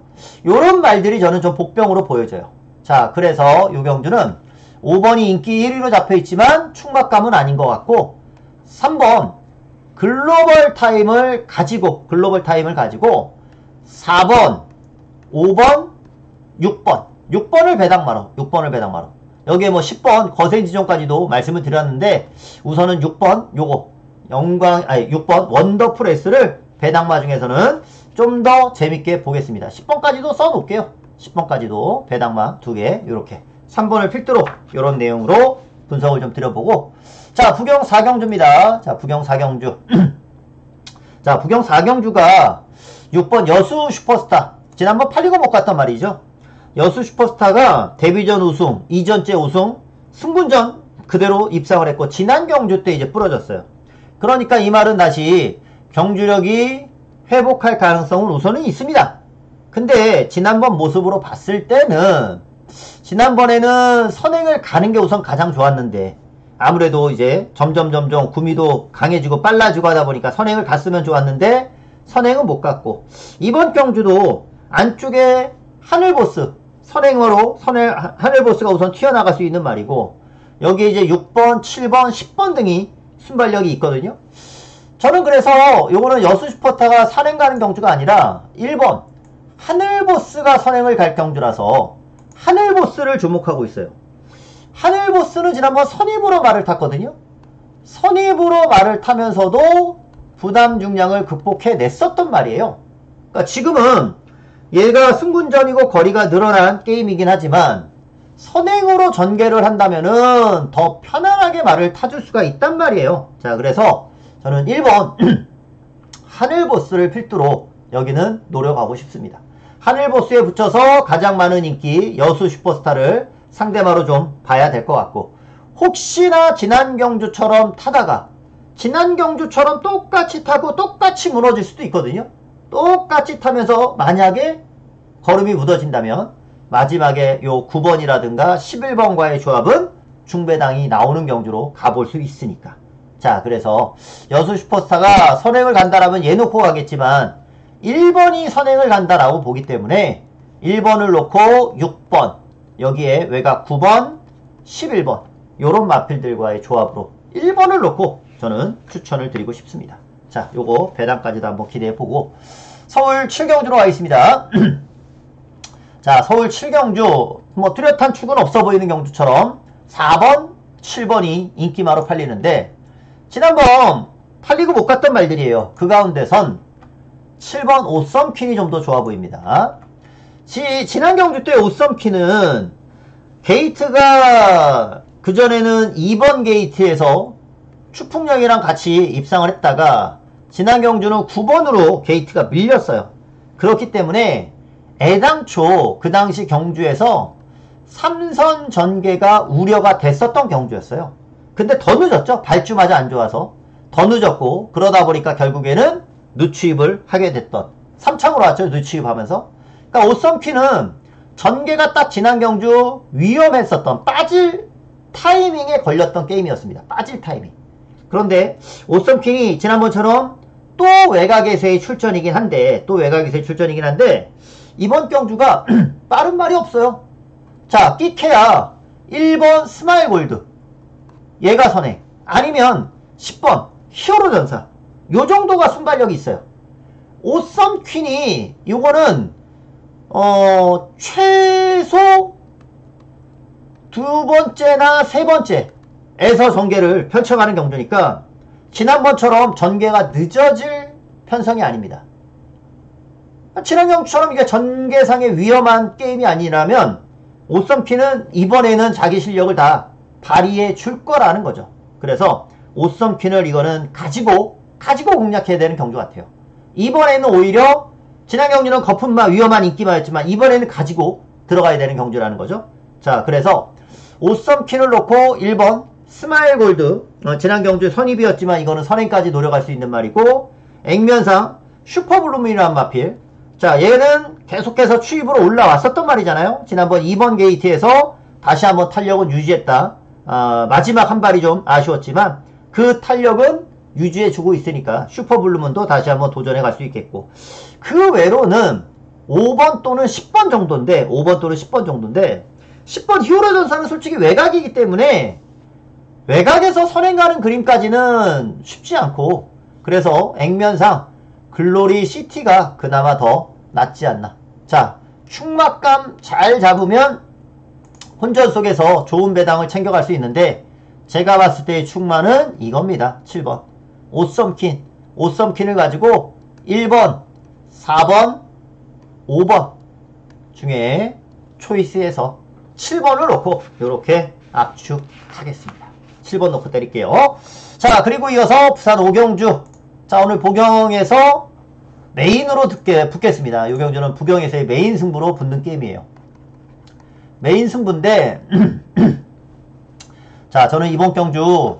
요런 말들이 저는 좀 복병으로 보여져요. 자, 그래서 요 경주는 5번이 인기 1위로 잡혀있지만 충막감은 아닌 것 같고 3번 글로벌 타임을 가지고 4번, 5번, 6번을 배당마로 여기에 뭐 10번 거센지존까지도 말씀을 드렸는데 우선은 6번 요거 6번 원더풀 S를 배당마 중에서는 좀 더 재밌게 보겠습니다. 10번까지도 써놓을게요. 10번까지도 배당마 2개 요렇게 3번을 필두로 요런 내용으로 분석을 좀 드려보고 자, 부경 4경주입니다. 자, 부경 4경주 자, 부경 4경주가 6번 여수 슈퍼스타 지난번 팔리고 못 갔단 말이죠. 여수 슈퍼스타가 데뷔전 우승, 이전째 우승, 승분전 그대로 입상을 했고 지난 경주 때 이제 부러졌어요. 그러니까 이 말은 다시 경주력이 회복할 가능성은 우선은 있습니다. 근데 지난번 모습으로 봤을 때는 지난번에는 선행을 가는 게 우선 가장 좋았는데 아무래도 이제 점점 구미도 강해지고 빨라지고 하다 보니까 선행을 갔으면 좋았는데 선행은 못 갔고 이번 경주도 안쪽에 하늘보스 선행으로 하늘보스가 우선 튀어나갈 수 있는 말이고 여기 이제 6번, 7번, 10번 등이 순발력이 있거든요. 저는 그래서 요거는 여수 슈퍼스타가 선행 가는 경주가 아니라 1번 하늘보스가 선행을 갈 경주라서 하늘보스를 주목하고 있어요. 하늘보스는 지난번 선입으로 말을 탔거든요. 선입으로 말을 타면서도 부담 중량을 극복해냈었단 말이에요. 그러니까 지금은 얘가 승분전이고 거리가 늘어난 게임이긴 하지만 선행으로 전개를 한다면은 더 편안하게 말을 타줄 수가 있단 말이에요. 자, 그래서 저는 1번 하늘보스를 필두로 여기는 노려가고 싶습니다. 하늘보스에 붙여서 가장 많은 인기 여수 슈퍼스타를 상대마로 좀 봐야 될 것 같고 혹시나 지난 경주처럼 타다가 지난 경주처럼 똑같이 타고 똑같이 무너질 수도 있거든요. 똑같이 타면서 만약에 걸음이 묻어진다면 마지막에 요 9번이라든가 11번과의 조합은 중배당이 나오는 경주로 가볼 수 있으니까. 자, 그래서 여수 슈퍼스타가 선행을 간다라면 얘 놓고 가겠지만 1번이 선행을 간다라고 보기 때문에 1번을 놓고 6번 여기에 외곽 9번 11번 요런 마필들과의 조합으로 1번을 놓고 저는 추천을 드리고 싶습니다. 자, 요거 배당까지도 한번 기대해보고 서울 7경주로 와 있습니다. 자, 서울 7경주, 뭐, 뚜렷한 축은 없어 보이는 경주처럼 4번, 7번이 인기마로 팔리는데, 지난번 팔리고 못 갔던 말들이에요. 그 가운데선 7번 오썸퀸이 좀 더 좋아 보입니다. 지난 경주 때 오썸퀸은 게이트가 그전에는 2번 게이트에서 추풍령이랑 같이 입상을 했다가 지난 경주는 9번으로 게이트가 밀렸어요. 그렇기 때문에 애당초 그 당시 경주에서 3선 전개가 우려가 됐었던 경주였어요. 근데 더 늦었죠. 발주마저 안 좋아서 더 늦었고, 그러다 보니까 결국에는 누추입을 하게 됐던, 3창으로 왔죠. 누추입하면서. 그러니까 오썸퀸은 전개가 딱 지난 경주 위험했었던, 빠질 타이밍에 걸렸던 게임이었습니다. 빠질 타이밍. 그런데 오썸퀸이 지난번처럼 또 외곽에서의 출전이긴 한데, 이번 경주가 빠른 말이 없어요. 자, 끼케야 1번 스마일 골드, 얘가 선행, 아니면 10번 히어로 전사, 요 정도가 순발력이 있어요. 오썸퀸이 요거는 최소 두 번째나 세 번째에서 전개를 펼쳐가는 경주니까 지난번처럼 전개가 늦어질 편성이 아닙니다. 지난 경주처럼 이게 전개상의 위험한 게임이 아니라면 오썸퀸은 이번에는 자기 실력을 다 발휘해 줄 거라는 거죠. 그래서 오썸퀸을 이거는 가지고 공략해야 되는 경주 같아요. 이번에는 오히려 지난 경주는 거품만 위험한 인기마였지만 이번에는 가지고 들어가야 되는 경주라는 거죠. 자, 그래서 오썸퀸을 놓고 1번 스마일 골드, 지난 경주 선입이었지만 이거는 선행까지 노려갈 수 있는 말이고, 액면상 슈퍼블루민이라는 마필. 자, 얘는 계속해서 추입으로 올라왔었던 말이잖아요. 지난번 2번 게이트에서 다시 한번 탄력은 유지했다. 마지막 한 발이 좀 아쉬웠지만 그 탄력은 유지해주고 있으니까 슈퍼블루문도 다시 한번 도전해 갈 수 있겠고, 그 외로는 5번 또는 10번 정도인데, 10번 히어로 전사는 솔직히 외곽이기 때문에 외곽에서 선행 가는 그림까지는 쉽지 않고, 그래서 액면상 글로리 시티가 그나마 더 낫지 않나. 자, 축막감 잘 잡으면 혼전 속에서 좋은 배당을 챙겨갈 수 있는데, 제가 봤을 때의 축마는 이겁니다. 7번 오썸퀸을 가지고 1번, 4번, 5번 중에 초이스해서 7번을 놓고 이렇게 압축하겠습니다. 7번 놓고 때릴게요. 자, 그리고 이어서 부산 오경주. 자, 오늘 보경에서 메인으로 붙겠습니다. 이 경주는 부경에서의 메인 승부로 붙는 게임이에요. 메인 승부인데 자, 저는 이번 경주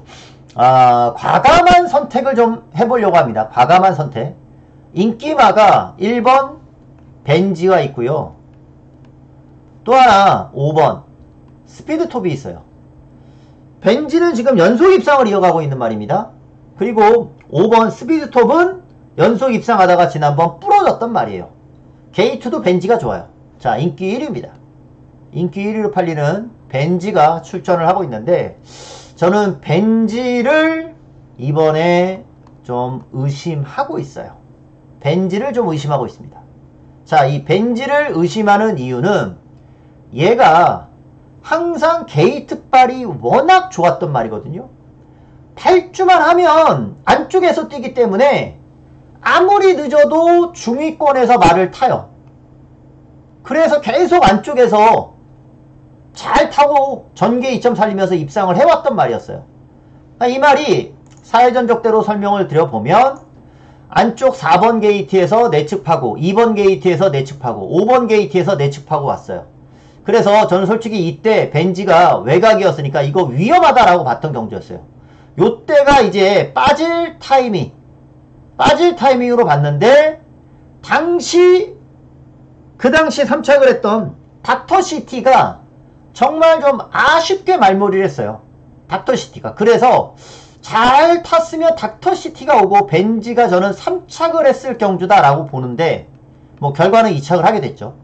과감한 선택을 좀 해보려고 합니다. 과감한 선택. 인기마가 1번 벤지가 있고요. 또 하나 5번 스피드톱이 있어요. 벤지는 지금 연속 입상을 이어가고 있는 말입니다. 그리고 5번 스피드톱은 연속 입상하다가 지난번 부러졌던 말이에요. 게이트도 벤지가 좋아요. 자, 인기 1위입니다. 인기 1위로 팔리는 벤지가 출전을 하고 있는데, 저는 벤지를 이번에 좀 의심하고 있어요. 벤지를 좀 의심하고 있습니다. 자, 이 벤지를 의심하는 이유는 얘가 항상 게이트발이 워낙 좋았던 말이거든요. 발주만 하면 안쪽에서 뛰기 때문에 아무리 늦어도 중위권에서 말을 타요. 그래서 계속 안쪽에서 잘 타고 전개 2점 살리면서 입상을 해왔던 말이었어요. 이 말이 사회전적대로 설명을 드려보면 안쪽 4번 게이트에서 내측파고, 2번 게이트에서 내측파고, 5번 게이트에서 내측파고 왔어요. 그래서 저는 솔직히 이때 벤지가 외곽이었으니까 이거 위험하다라고 봤던 경주였어요. 요때가 이제 빠질 타이밍으로 봤는데, 그 당시 3착을 했던 닥터시티가 정말 좀 아쉽게 말몰이를 했어요. 닥터시티가. 그래서 잘 탔으면 닥터시티가 오고 벤지가 저는 3착을 했을 경주다라고 보는데, 뭐 결과는 2착을 하게 됐죠.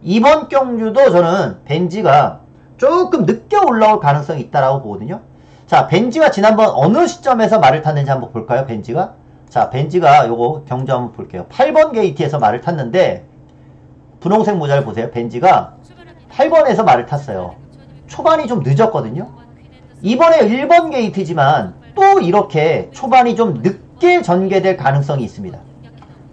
이번 경주도 저는 벤지가 조금 늦게 올라올 가능성이 있다라고 보거든요. 자, 벤지가 지난번 어느 시점에서 말을 탔는지 한번 볼까요? 벤지가 자, 벤지가 요거 경주 한번 볼게요. 8번 게이트에서 말을 탔는데, 분홍색 모자를 보세요. 벤지가 8번에서 말을 탔어요. 초반이 좀 늦었거든요. 이번에 1번 게이트지만 또 이렇게 초반이 좀 늦게 전개될 가능성이 있습니다.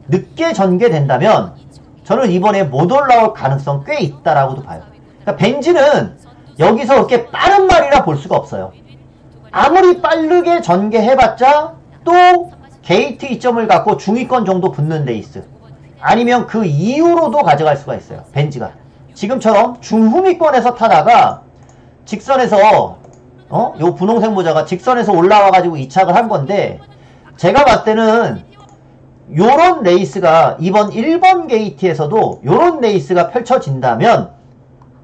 늦게 전개된다면 저는 이번에 못 올라올 가능성 꽤 있다라고도 봐요. 그러니까 벤지는 여기서 그렇게 빠른 말이라 볼 수가 없어요. 아무리 빠르게 전개해봤자 또 게이트 이점을 갖고 중위권 정도 붙는 레이스, 아니면 그 이후로도 가져갈 수가 있어요. 벤지가 지금처럼 중후위권에서 타다가 직선에서 요 분홍색 모자가 직선에서 올라와가지고 이착을 한 건데, 제가 봤을 때는 요런 레이스가 이번 1번 게이트에서도 요런 레이스가 펼쳐진다면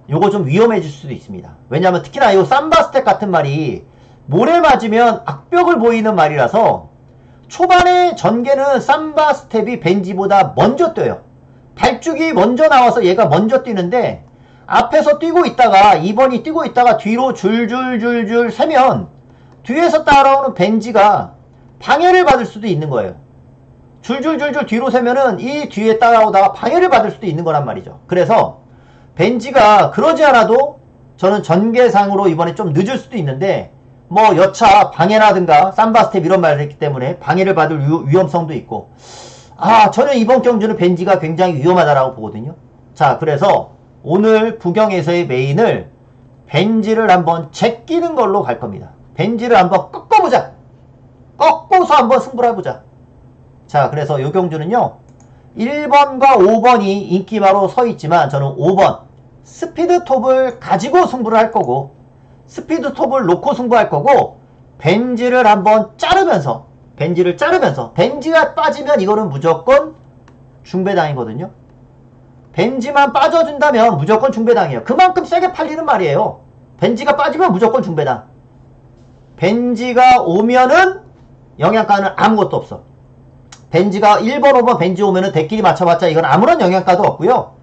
요거 좀 위험해질 수도 있습니다. 왜냐하면 특히나 요 삼바 스텝 같은 말이 모래 맞으면 악벽을 보이는 말이라서 초반에 전개는 삼바 스텝이 벤지보다 먼저 뛰어요. 발죽이 먼저 나와서 얘가 먼저 뛰는데, 앞에서 뛰고 있다가 2번이 뛰고 있다가 뒤로 줄줄줄줄 세면 뒤에서 따라오는 벤지가 방해를 받을 수도 있는 거예요. 줄줄줄줄 뒤로 세면은 이 뒤에 따라오다가 방해를 받을 수도 있는 거란 말이죠. 그래서 벤지가 그러지 않아도 저는 전개상으로 이번에 좀 늦을 수도 있는데, 뭐 여차 방해라든가 삼바 스텝 이런 말을 했기 때문에 방해를 받을 위험성도 있고, 저는 이번 경주는 벤지가 굉장히 위험하다라고 보거든요. 자, 그래서 오늘 부경에서의 메인을 벤지를 한번 제끼는 걸로 갈 겁니다. 벤지를 한번 꺾어보자. 꺾어서 한번 승부를 해보자. 자, 그래서 요 경주는요, 1번과 5번이 인기마로 서 있지만 저는 5번 스피드 톱을 가지고 승부를 할 거고, 스피드 톱을 놓고 승부할 거고, 벤지를 한번 자르면서, 벤지가 빠지면 이거는 무조건 중배당이거든요. 벤지만 빠져준다면 무조건 중배당이에요. 그만큼 세게 팔리는 말이에요. 벤지가 빠지면 무조건 중배당. 벤지가 오면은 영양가는 아무것도 없어. 벤지가 1번, 5번 벤지 오면은 대끼리 맞춰봤자 이건 아무런 영양가도 없고요.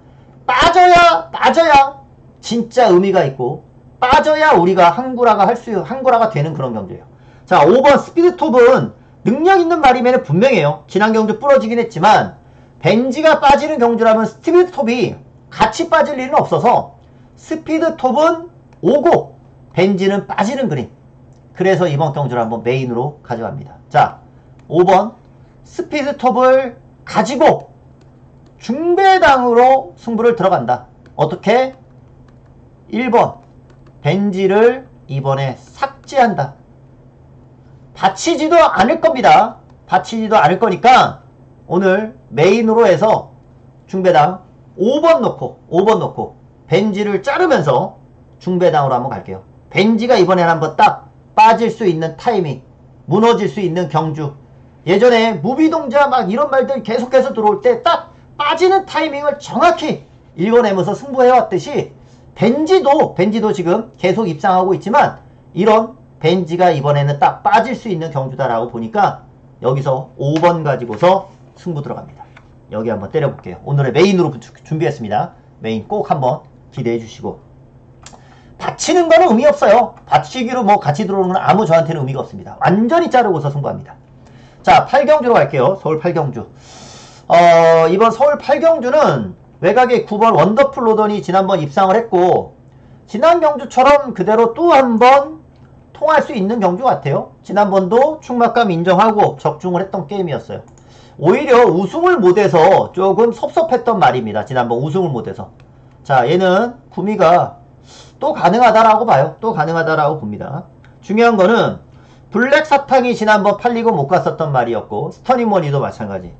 빠져야 진짜 의미가 있고, 빠져야 우리가 항구라가 되는 그런 경주예요. 자, 5번 스피드 톱은 능력 있는 말이면 분명해요. 지난 경주 부러지긴 했지만, 벤지가 빠지는 경주라면 스피드 톱이 같이 빠질 일은 없어서 스피드 톱은 오고 벤지는 빠지는 그림. 그래서 이번 경주를 한번 메인으로 가져갑니다. 자, 5번 스피드 톱을 가지고 중배당으로 승부를 들어간다. 어떻게? 1번 벤지를 이번에 삭제한다. 받치지도 않을 겁니다. 받치지도 않을 거니까 오늘 메인으로 해서 중배당 5번 놓고 벤지를 자르면서 중배당으로 한번 갈게요. 벤지가 이번에는 한번 딱 빠질 수 있는 타이밍, 무너질 수 있는 경주. 예전에 무비동자 막 이런 말들 계속해서 들어올 때 딱 빠지는 타이밍을 정확히 읽어내면서 승부해왔듯이 벤지도 지금 계속 입상하고 있지만, 이런 벤지가 이번에는 딱 빠질 수 있는 경주다라고 보니까 여기서 5번 가지고서 승부 들어갑니다. 여기 한번 때려볼게요. 오늘의 메인으로 준비했습니다. 메인 꼭 한번 기대해 주시고, 받치는 거는 의미 없어요. 받치기로 뭐 같이 들어오는 건 아무 저한테는 의미가 없습니다. 완전히 자르고서 승부합니다. 자, 8경주로 갈게요. 서울 8경주. 이번 서울 8경주는 외곽에 9번 원더풀 로던이 지난번 입상을 했고, 지난 경주처럼 그대로 또 한번 통할 수 있는 경주 같아요. 지난번도 충막감 인정하고 적중을 했던 게임이었어요. 오히려 우승을 못해서 조금 섭섭했던 말입니다. 지난번 우승을 못해서. 자, 얘는 구미가 또 가능하다라고 봐요. 또 가능하다라고 봅니다. 중요한 거는 블랙 사탕이 지난번 팔리고 못 갔었던 말이었고, 스터닝머니도 마찬가지.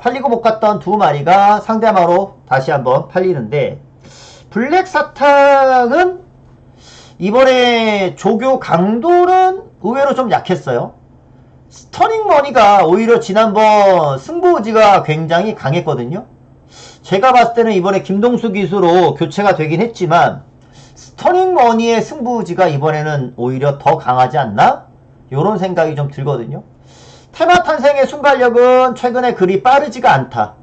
팔리고 못 갔던 두 마리가 상대마로 다시 한번 팔리는데, 블랙 사탕은 이번에 조교 강도는 의외로 좀 약했어요. 스터닝머니가 오히려 지난번 승부 의지가 굉장히 강했거든요. 제가 봤을 때는 이번에 김동수 기수로 교체가 되긴 했지만, 스터닝머니의 승부 의지가 이번에는 오히려 더 강하지 않나? 요런 생각이 좀 들거든요. 테마 탄생의 순발력은 최근에 그리 빠르지가 않다.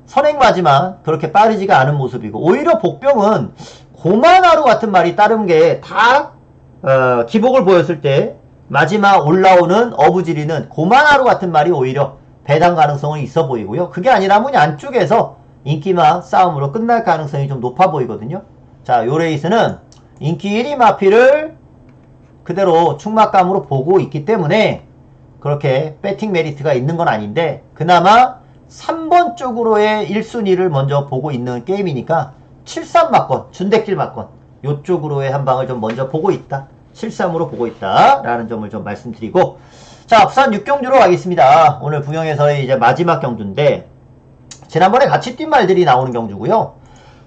선행마지만 그렇게 빠르지가 않은 모습이고, 오히려 복병은 고만하루 같은 말이 따른 게 다 기복을 보였을 때 마지막 올라오는 어부지리는 고만하루 같은 말이 오히려 배당 가능성은 있어 보이고요. 그게 아니라면 안쪽에서 인기마 싸움으로 끝날 가능성이 좀 높아 보이거든요. 자, 요 레이스는 인기 1위 마피를 그대로 충막감으로 보고 있기 때문에 그렇게 배팅 메리트가 있는 건 아닌데, 그나마 3번 쪽으로의 1순위를 먼저 보고 있는 게임이니까 73 막건, 준대길 막건 요쪽으로의 한 방을 좀 먼저 보고 있다. 73으로 보고 있다 라는 점을 좀 말씀드리고, 자, 부산 6경주로 가겠습니다. 오늘 부경에서의 이제 마지막 경주인데, 지난번에 같이 뛴 말들이 나오는 경주고요.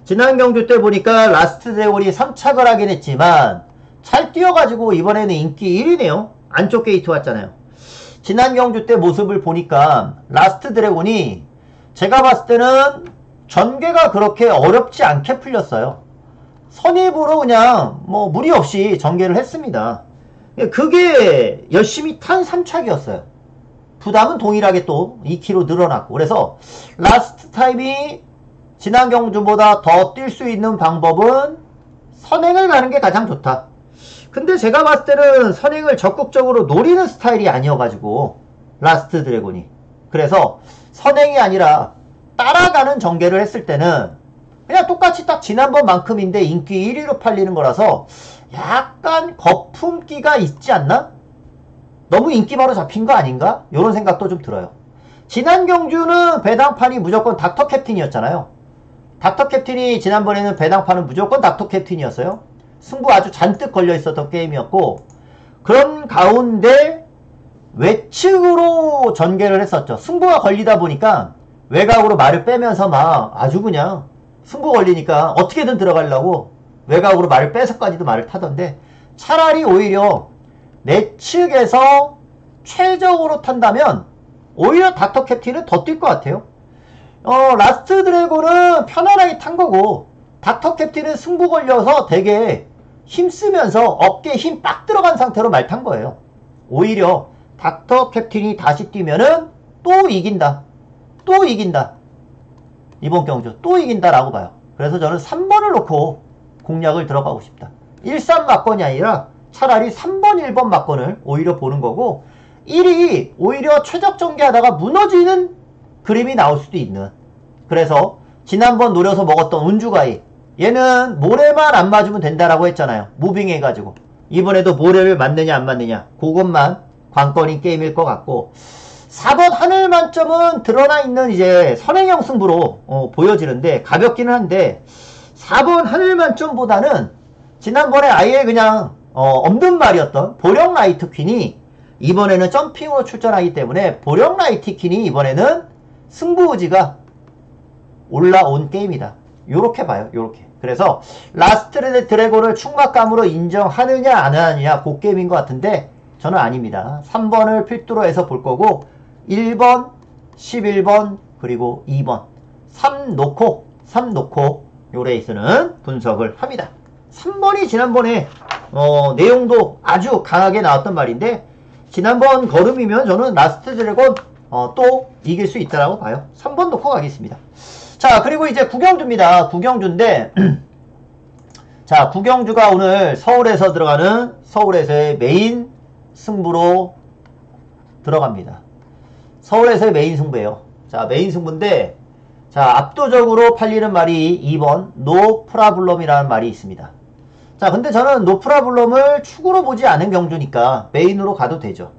지난 경주 때 보니까 라스트 드래곤이 3착을 하긴 했지만 잘 뛰어가지고 이번에는 인기 1위네요. 안쪽 게이트 왔잖아요. 지난 경주 때 모습을 보니까 라스트 드래곤이 제가 봤을 때는 전개가 그렇게 어렵지 않게 풀렸어요. 선입으로 그냥 뭐 무리 없이 전개를 했습니다. 그게 열심히 탄 3착이었어요. 부담은 동일하게 또 2kg 늘어났고, 그래서 라스트 타임이 지난 경주보다 더 뛸 수 있는 방법은 선행을 가는 게 가장 좋다. 근데 제가 봤을 때는 선행을 적극적으로 노리는 스타일이 아니어가지고 라스트 드래곤이, 그래서 선행이 아니라 따라가는 전개를 했을 때는 그냥 똑같이 딱 지난번만큼인데 인기 1위로 팔리는 거라서 약간 거품기가 있지 않나? 너무 인기바로 잡힌 거 아닌가? 이런 생각도 좀 들어요. 지난 경주는 배당판이 무조건 닥터 캡틴이었잖아요. 닥터 캡틴이 지난번에는 배당판은 무조건 닥터 캡틴이었어요. 승부 아주 잔뜩 걸려 있었던 게임이었고, 그런 가운데 외측으로 전개를 했었죠. 승부가 걸리다 보니까 외곽으로 말을 빼면서 막 아주 그냥 승부 걸리니까 어떻게든 들어가려고 외곽으로 말을 빼서까지도 말을 타던데, 차라리 오히려 내측에서 최적으로 탄다면 오히려 닥터 캡틴은 더 뛸 것 같아요. 라스트 드래곤은 편안하게 탄 거고, 닥터 캡틴은 승부 걸려서 되게 힘쓰면서 어깨에 힘 빡 들어간 상태로 말 탄 거예요. 오히려 닥터 캡틴이 다시 뛰면은 또 이긴다. 또 이긴다. 이번 경주 또 이긴다라고 봐요. 그래서 저는 3번을 놓고 공략을 들어가고 싶다. 1-3 막건이 아니라 차라리 3번, 1번 막건을 오히려 보는 거고, 1위 오히려 최적 전개하다가 무너지는 그림이 나올 수도 있는. 그래서 지난번 노려서 먹었던 운주가이, 얘는 모래만 안 맞으면 된다라고 했잖아요. 무빙 해가지고. 이번에도 모래를 맞느냐 안 맞느냐, 그것만 관건인 게임일 것 같고, 4번 하늘 만점은 드러나 있는 이제 선행형 승부로 보여지는데 가볍기는 한데, 4번 하늘 만점보다는 지난번에 아예 그냥 없는 말이었던 보령 라이트 퀸이 이번에는 점핑으로 출전하기 때문에 보령 라이트 퀸이 이번에는 승부 의지가 올라온 게임이다. 요렇게 봐요. 요렇게. 그래서 라스트 드래곤을 충막감으로 인정하느냐 안 하느냐 그 게임인 것 같은데, 저는 아닙니다. 3번을 필두로 해서 볼 거고, 1번, 11번, 그리고 2번 3 놓고 요 레이스는 분석을 합니다. 3번이 지난번에 내용도 아주 강하게 나왔던 말인데, 지난번 걸음이면 저는 라스트 드래곤 또 이길 수 있다라고 봐요. 3번 놓고 가겠습니다. 자, 그리고 이제 구경주입니다. 구경주인데 자, 구경주가 오늘 서울에서 들어가는, 서울에서의 메인 승부로 들어갑니다. 서울에서의 메인 승부예요. 자, 메인 승부인데, 자, 압도적으로 팔리는 말이 2번 노 프라블럼이라는 말이 있습니다. 자, 근데 저는 노 프라블럼을 축으로 보지 않은 경주니까 메인으로 가도 되죠.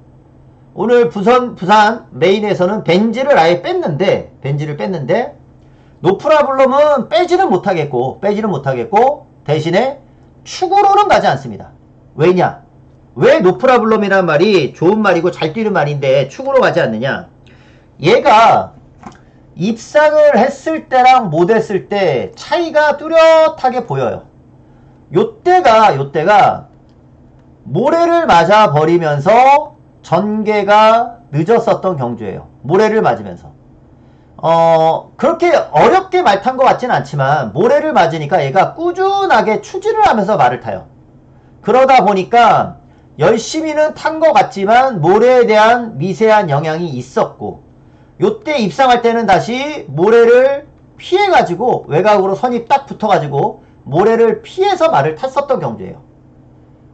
오늘 부산 메인에서는 벤지를 아예 뺐는데 노 프라블럼은 빼지는 못하겠고 대신에 축으로는 가지 않습니다. 왜냐? 왜 노 프라블럼이라는 말이 좋은 말이고 잘 뛰는 말인데 축으로 가지 않느냐? 얘가 입상을 했을 때랑 못 했을 때 차이가 뚜렷하게 보여요. 요때가 모래를 맞아 버리면서 전개가 늦었었던 경주예요. 모래를 맞으면서. 그렇게 어렵게 말 탄 것 같진 않지만 모래를 맞으니까 얘가 꾸준하게 추진을 하면서 말을 타요. 그러다 보니까 열심히는 탄 것 같지만 모래에 대한 미세한 영향이 있었고, 요때 입상할 때는 다시 모래를 피해가지고 외곽으로 선이 딱 붙어가지고 모래를 피해서 말을 탔었던 경주예요.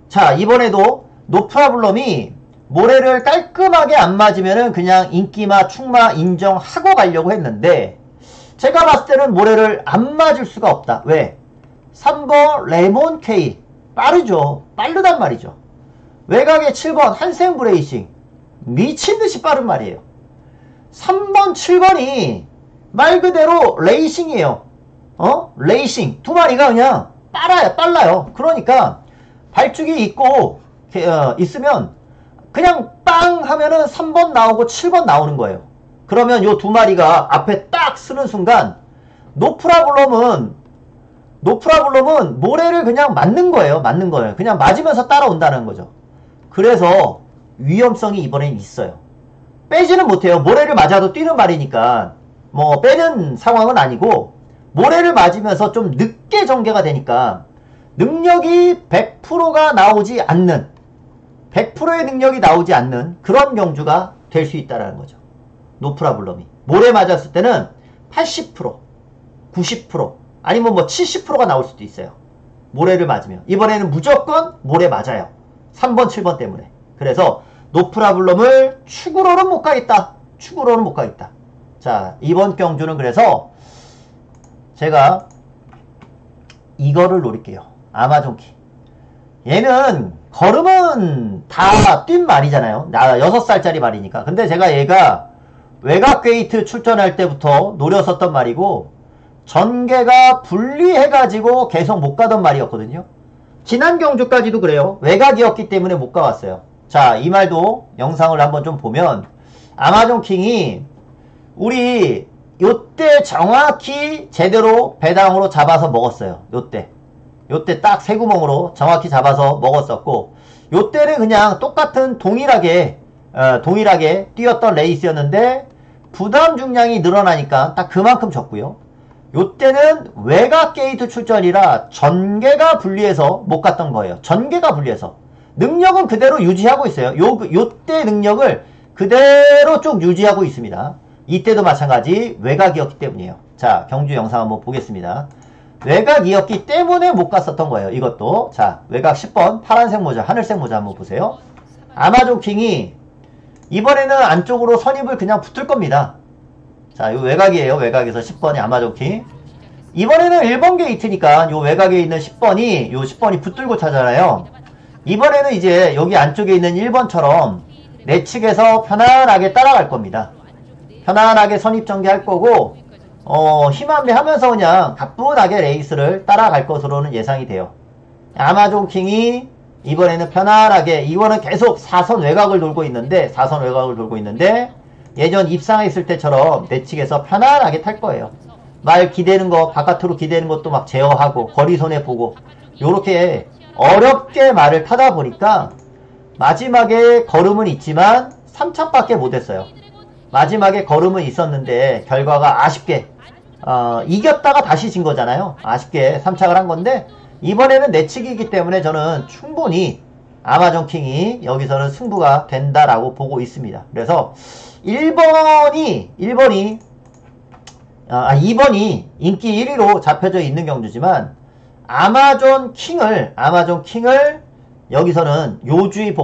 자, 이번에도 노 프라블럼이 모래를 깔끔하게 안 맞으면은 그냥 인기마, 축마 인정하고 가려고 했는데 제가 봤을 때는 모래를 안 맞을 수가 없다. 왜? 3번 레몬 K 빠르죠. 빠르단 말이죠. 외곽에 7번 한생 브레이싱 미친듯이 빠른 말이에요. 3번 7번이 말 그대로 레이싱이에요. 레이싱 두 마리가 그냥 빨라요. 그러니까 발죽이 있고 있으면 그냥 빵 하면은 3번 나오고 7번 나오는 거예요. 그러면 요 두 마리가 앞에 딱 쓰는 순간 노프라블럼은 모래를 그냥 맞는 거예요. 그냥 맞으면서 따라온다는 거죠. 그래서 위험성이 이번엔 있어요. 빼지는 못해요. 모래를 맞아도 뛰는 말이니까 뭐 빼는 상황은 아니고 모래를 맞으면서 좀 늦게 전개가 되니까 능력이 100%가 나오지 않는 100%의 능력이 나오지 않는 그런 경주가 될 수 있다는 거죠. 노프라블럼이 모래 맞았을 때는 80% 90% 아니면 뭐 70%가 나올 수도 있어요. 모래를 맞으면 이번에는 무조건 모래 맞아요. 3번 7번 때문에. 그래서 노프라블럼을 축으로는 못 가겠다. 자, 이번 경주는 그래서 제가 이거를 노릴게요. 아마존키. 얘는 걸음은 다 뛴 말이잖아요. 6살짜리 말이니까. 근데 제가 얘가 외곽 게이트 출전할 때부터 노렸었던 말이고 전개가 분리해가지고 계속 못 가던 말이었거든요. 지난 경주까지도 그래요. 외곽이었기 때문에 못 가봤어요. 자, 이 말도 영상을 한번 좀 보면 아마존킹이 우리 요때 정확히 제대로 배당으로 잡아서 먹었어요. 요때 딱 세 구멍으로 정확히 잡아서 먹었었고 요때는 그냥 똑같은 동일하게 뛰었던 레이스였는데 부담 중량이 늘어나니까 딱 그만큼 졌고요. 요때는 외곽 게이트 출전이라 전개가 분리해서 못 갔던 거예요. 전개가 분리해서. 능력은 그대로 유지하고 있어요. 요때 능력을 그대로 쭉 유지하고 있습니다. 이때도 마찬가지 외곽이었기 때문이에요. 자, 경주 영상 한번 보겠습니다. 외곽이었기 때문에 못 갔었던 거예요. 이것도. 자, 외곽 10번 파란색 모자, 하늘색 모자 한번 보세요. 아마존킹이 이번에는 안쪽으로 선입을 그냥 붙을 겁니다. 자, 요 외곽이에요. 외곽에서 10번이 아마존킹. 이번에는 1번 게이트니까 요 외곽에 있는 10번이 붙들고 차잖아요. 이번에는 이제 여기 안쪽에 있는 1번처럼 내측에서 편안하게 따라갈 겁니다. 편안하게 선입 전개할 거고 힘안배 하면서 그냥 가뿐하게 레이스를 따라갈 것으로는 예상이 돼요. 아마존킹이 이번에는 편안하게 이거는 계속 4선 외곽을 돌고 있는데 예전 입상했을 때처럼 내측에서 편안하게 탈 거예요. 말 기대는 거 바깥으로 기대는 것도 막 제어하고 거리 손해보고 요렇게 어렵게 말을 타다 보니까 마지막에 걸음은 있지만 3차밖에 못했어요. 마지막에 걸음은 있었는데 결과가 아쉽게 이겼다가 다시 진 거잖아요. 아쉽게 3착을 한 건데 이번에는 내측이기 때문에 저는 충분히 아마존킹이 여기서는 승부가 된다라고 보고 있습니다. 그래서 2번이 인기 1위로 잡혀져 있는 경주지만 아마존킹을 여기서는 요주의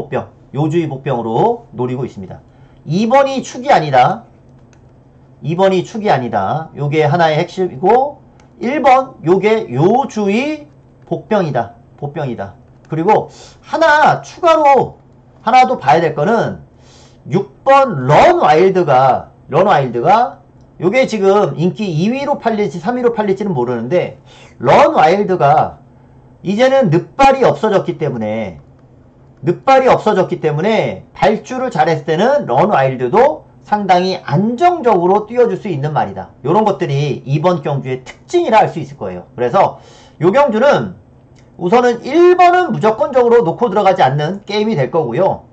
복병으로 노리고 있습니다. 2번이 축이 아니다. 요게 하나의 핵심이고 1번 요게 요주의 복병이다. 그리고 추가로 하나 더 봐야 될 거는 6번 런와일드가 요게 지금 인기 2위로 팔릴지 3위로 팔릴지는 모르는데 런와일드가 이제는 늑발이 없어졌기 때문에 발주를 잘했을 때는 런와일드도 상당히 안정적으로 뛰어줄 수 있는 말이다. 요런 것들이 이번 경주의 특징이라 할 수 있을 거예요. 그래서 요 경주는 우선은 1번은 무조건적으로 놓고 들어가지 않는 게임이 될 거고요.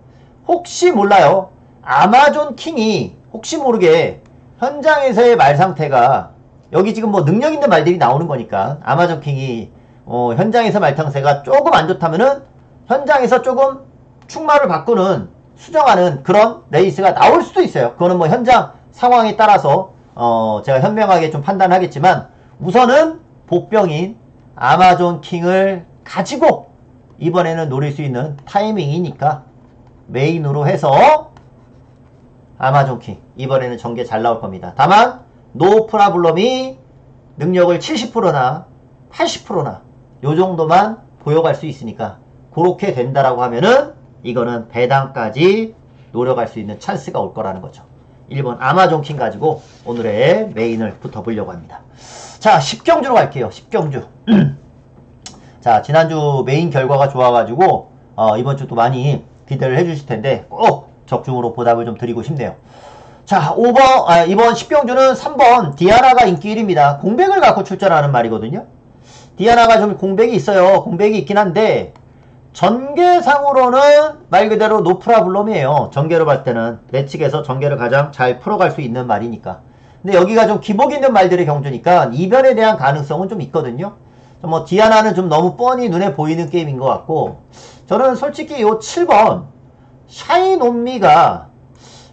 혹시 몰라요. 아마존킹이 혹시 모르게 현장에서의 말 상태가 여기 지금 뭐 능력 있는 말들이 나오는 거니까 아마존킹이 현장에서 말 상태가 조금 안 좋다면은 현장에서 조금 축마를 바꾸는 수정하는 그런 레이스가 나올 수도 있어요. 그거는 뭐 현장 상황에 따라서 제가 현명하게 좀 판단하겠지만 우선은 복병인 아마존킹을 가지고 이번에는 노릴 수 있는 타이밍이니까 메인으로 해서 아마존킹 이번에는 전개 잘 나올 겁니다. 다만 노 프라블럼이 능력을 70%나 80%나 요 정도만 보여갈 수 있으니까 그렇게 된다라고 하면은 이거는 배당까지 노려갈 수 있는 찬스가 올 거라는 거죠. 1번 아마존킹 가지고 오늘의 메인을 붙어보려고 합니다. 자, 10경주로 갈게요. 10경주. 자, 지난주 메인 결과가 좋아가지고 이번 주 또 많이 기대를 해주실 텐데 꼭 적중으로 보답을 좀 드리고 싶네요. 자, 이번 10경주는 3번 디아나가 인기 1위입니다. 공백을 갖고 출전하는 말이거든요. 디아나가 좀 공백이 있어요. 공백이 있긴 한데 전개상으로는 말 그대로 노프라블럼이에요. 전개로 봤을 때는 내 측에서 전개를 가장 잘 풀어갈 수 있는 말이니까. 근데 여기가 좀 기복 있는 말들의 경주니까 이변에 대한 가능성은 좀 있거든요. 뭐 디아나는 좀 너무 뻔히 눈에 보이는 게임인 것 같고 저는 솔직히 요 7번 샤인온미가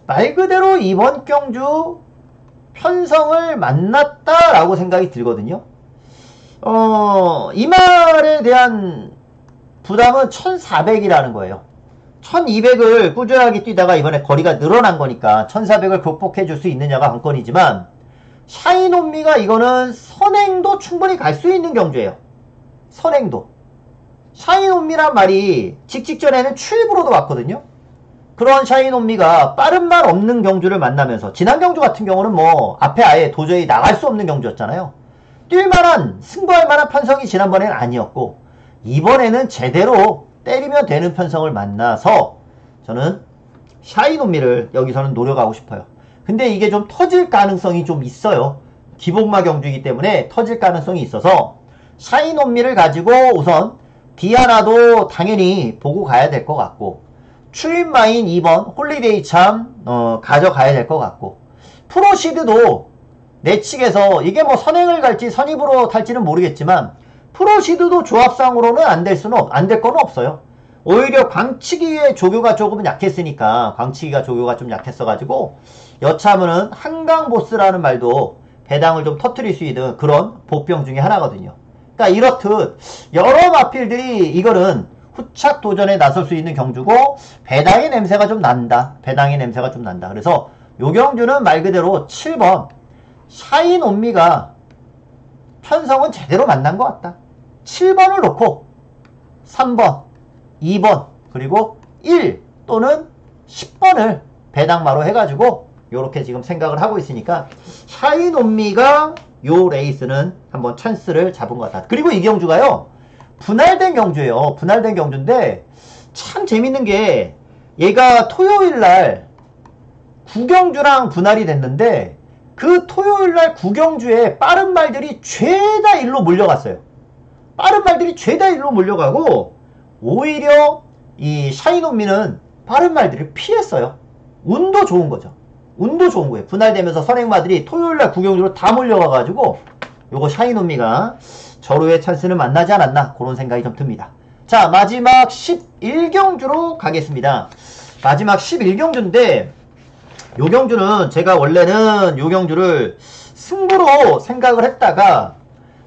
말 그대로 이번 경주 편성을 만났다라고 생각이 들거든요. 이 말에 대한 부담은 1400이라는 거예요. 1200을 꾸준하게 뛰다가 이번에 거리가 늘어난 거니까 1400을 극복해 줄 수 있느냐가 관건이지만 샤인온미가 이거는 선행도 충분히 갈 수 있는 경주예요. 선행도. 샤인온미란 말이 직전에는 추입으로도 왔거든요. 그런 샤인온미가 빠른 말 없는 경주를 만나면서 지난 경주 같은 경우는 뭐 앞에 아예 도저히 나갈 수 없는 경주였잖아요. 뛸만한 승부할 만한 편성이 지난번에는 아니었고 이번에는 제대로 때리면 되는 편성을 만나서 저는 샤인온미를 여기서는 노려가고 싶어요. 근데 이게 좀 터질 가능성이 좀 있어요. 기복마 경주이기 때문에 터질 가능성이 있어서 샤인온미를 가지고 우선 디아나도 당연히 보고 가야 될 것 같고 추인마인 2번 홀리데이 참 가져가야 될 것 같고 프로시드도 내 측에서 이게 뭐 선행을 갈지 선입으로 탈지는 모르겠지만 프로시드도 조합상으로는 안 될 건 없어요. 오히려 광치기의 조교가 조금은 약했으니까 광치기가 조교가 좀 약했어가지고 여차하면은 한강보스라는 말도 배당을 좀 터트릴 수 있는 그런 복병 중에 하나거든요. 그러니까 이렇듯 여러 마필들이 이거는 후착 도전에 나설 수 있는 경주고 배당의 냄새가 좀 난다. 배당의 냄새가 좀 난다. 그래서 요 경주는 말 그대로 7번 샤인온미가 편성은 제대로 만난 것 같다. 7번을 놓고 3번, 2번, 그리고 1 또는 10번을 배당마로 해가지고 요렇게 지금 생각을 하고 있으니까 샤인온미가 요 레이스는 한번 찬스를 잡은 것 같다. 그리고 이 경주가요. 분할된 경주예요. 분할된 경주인데 참 재밌는 게 얘가 토요일날 9경주랑 분할이 됐는데 그 토요일날 9경주에 빠른 말들이 죄다 일로 몰려갔어요. 빠른 말들이 죄다 일로 몰려가고 오히려 이 샤인온미는 빠른 말들을 피했어요. 운도 좋은 거죠. 운도 좋은 거예요. 분할되면서 선행마들이 토요일날 9경주로 다 몰려가가지고 요거 샤인온미가 절호의 찬스는 만나지 않았나 그런 생각이 좀 듭니다. 자, 마지막 11경주로 가겠습니다. 마지막 11경주인데 요 경주는 제가 원래는 요 경주를 승부로 생각을 했다가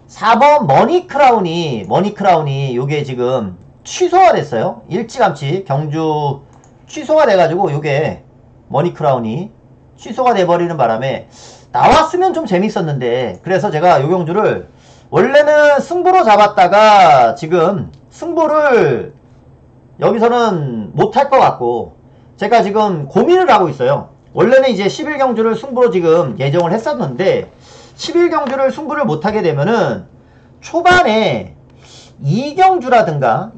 4번 머니크라운이 요게 지금 취소가 됐어요. 일찌감치 경주 취소가 돼가지고 요게 머니크라운이 취소가 돼버리는 바람에 나왔으면 좀 재밌었는데 그래서 제가 요 경주를 원래는 승부로 잡았다가 지금 승부를 여기서는 못할 것 같고 제가 지금 고민을 하고 있어요. 원래는 이제 11경주를 승부로 지금 예정을 했었는데 11경주를 승부를 못하게 되면은 초반에 2경주라든가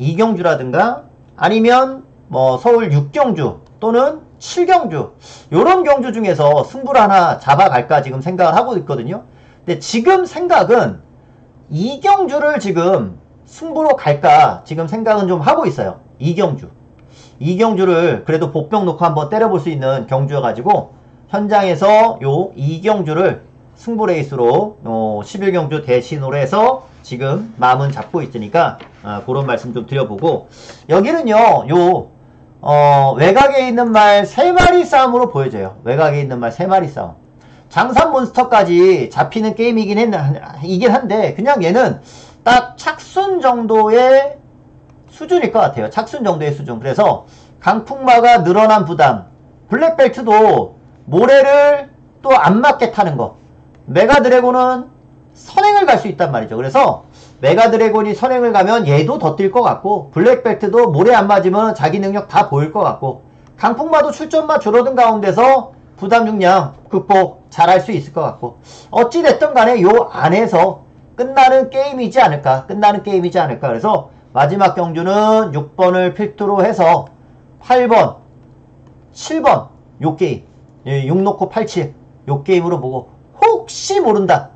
아니면 뭐 서울 6경주 또는 7경주 요런 경주 중에서 승부를 하나 잡아갈까 지금 생각을 하고 있거든요. 근데 지금 생각은 2경주를 지금 승부로 갈까 지금 생각은 좀 하고 있어요. 2경주를 그래도 복병 놓고 한번 때려볼 수 있는 경주여가지고 현장에서 요 2경주를 승부 레이스로 11경주 대신으로 해서 지금 마음은 잡고 있으니까 그런 말씀 좀 드려보고 여기는요 외곽에 있는 말 3마리 싸움으로 보여져요. 외곽에 있는 말 3마리 싸움. 장산 몬스터까지 잡히는 게임이긴 한데 그냥 얘는 딱 착순 정도의 수준일 것 같아요. 착순 정도의 수준. 그래서 강풍마가 늘어난 부담, 블랙벨트도 모래를 또 안 맞게 타는 거, 메가드래곤은 선행을 갈 수 있단 말이죠. 그래서 메가드래곤이 선행을 가면 얘도 더 뛸 것 같고, 블랙벨트도 모래 안 맞으면 자기 능력 다 보일 것 같고, 강풍마도 출전마 줄어든 가운데서 부담 중량 극복 잘할 수 있을 것 같고, 어찌됐든 간에 요 안에서 끝나는 게임이지 않을까. 그래서 마지막 경주는 6번을 필두로 해서 8번, 7번 요 게임, 6 놓고 8, 7 요 게임으로 보고, 혹시 모른다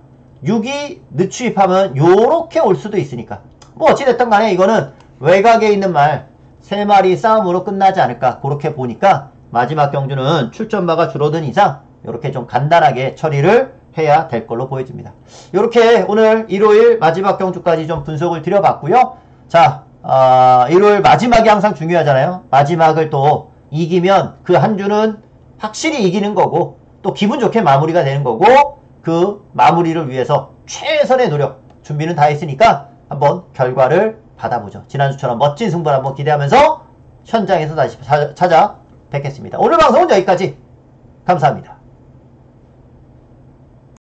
6이 늦추입하면 요렇게 올 수도 있으니까, 뭐 어찌됐든 간에 이거는 외곽에 있는 말 3마리 싸움으로 끝나지 않을까 그렇게 보니까, 마지막 경주는 출전마가 줄어든 이상 이렇게 좀 간단하게 처리를 해야 될 걸로 보여집니다. 이렇게 오늘 일요일 마지막 경주까지 좀 분석을 드려봤고요. 자, 일요일 마지막이 항상 중요하잖아요. 마지막을 또 이기면 그 한 주는 확실히 이기는 거고, 또 기분 좋게 마무리가 되는 거고, 그 마무리를 위해서 최선의 노력, 준비는 다 했으니까 한번 결과를 받아보죠. 지난주처럼 멋진 승부를 한번 기대하면서 현장에서 다시 찾아뵙겠습니다. 오늘 방송은 여기까지. 감사합니다.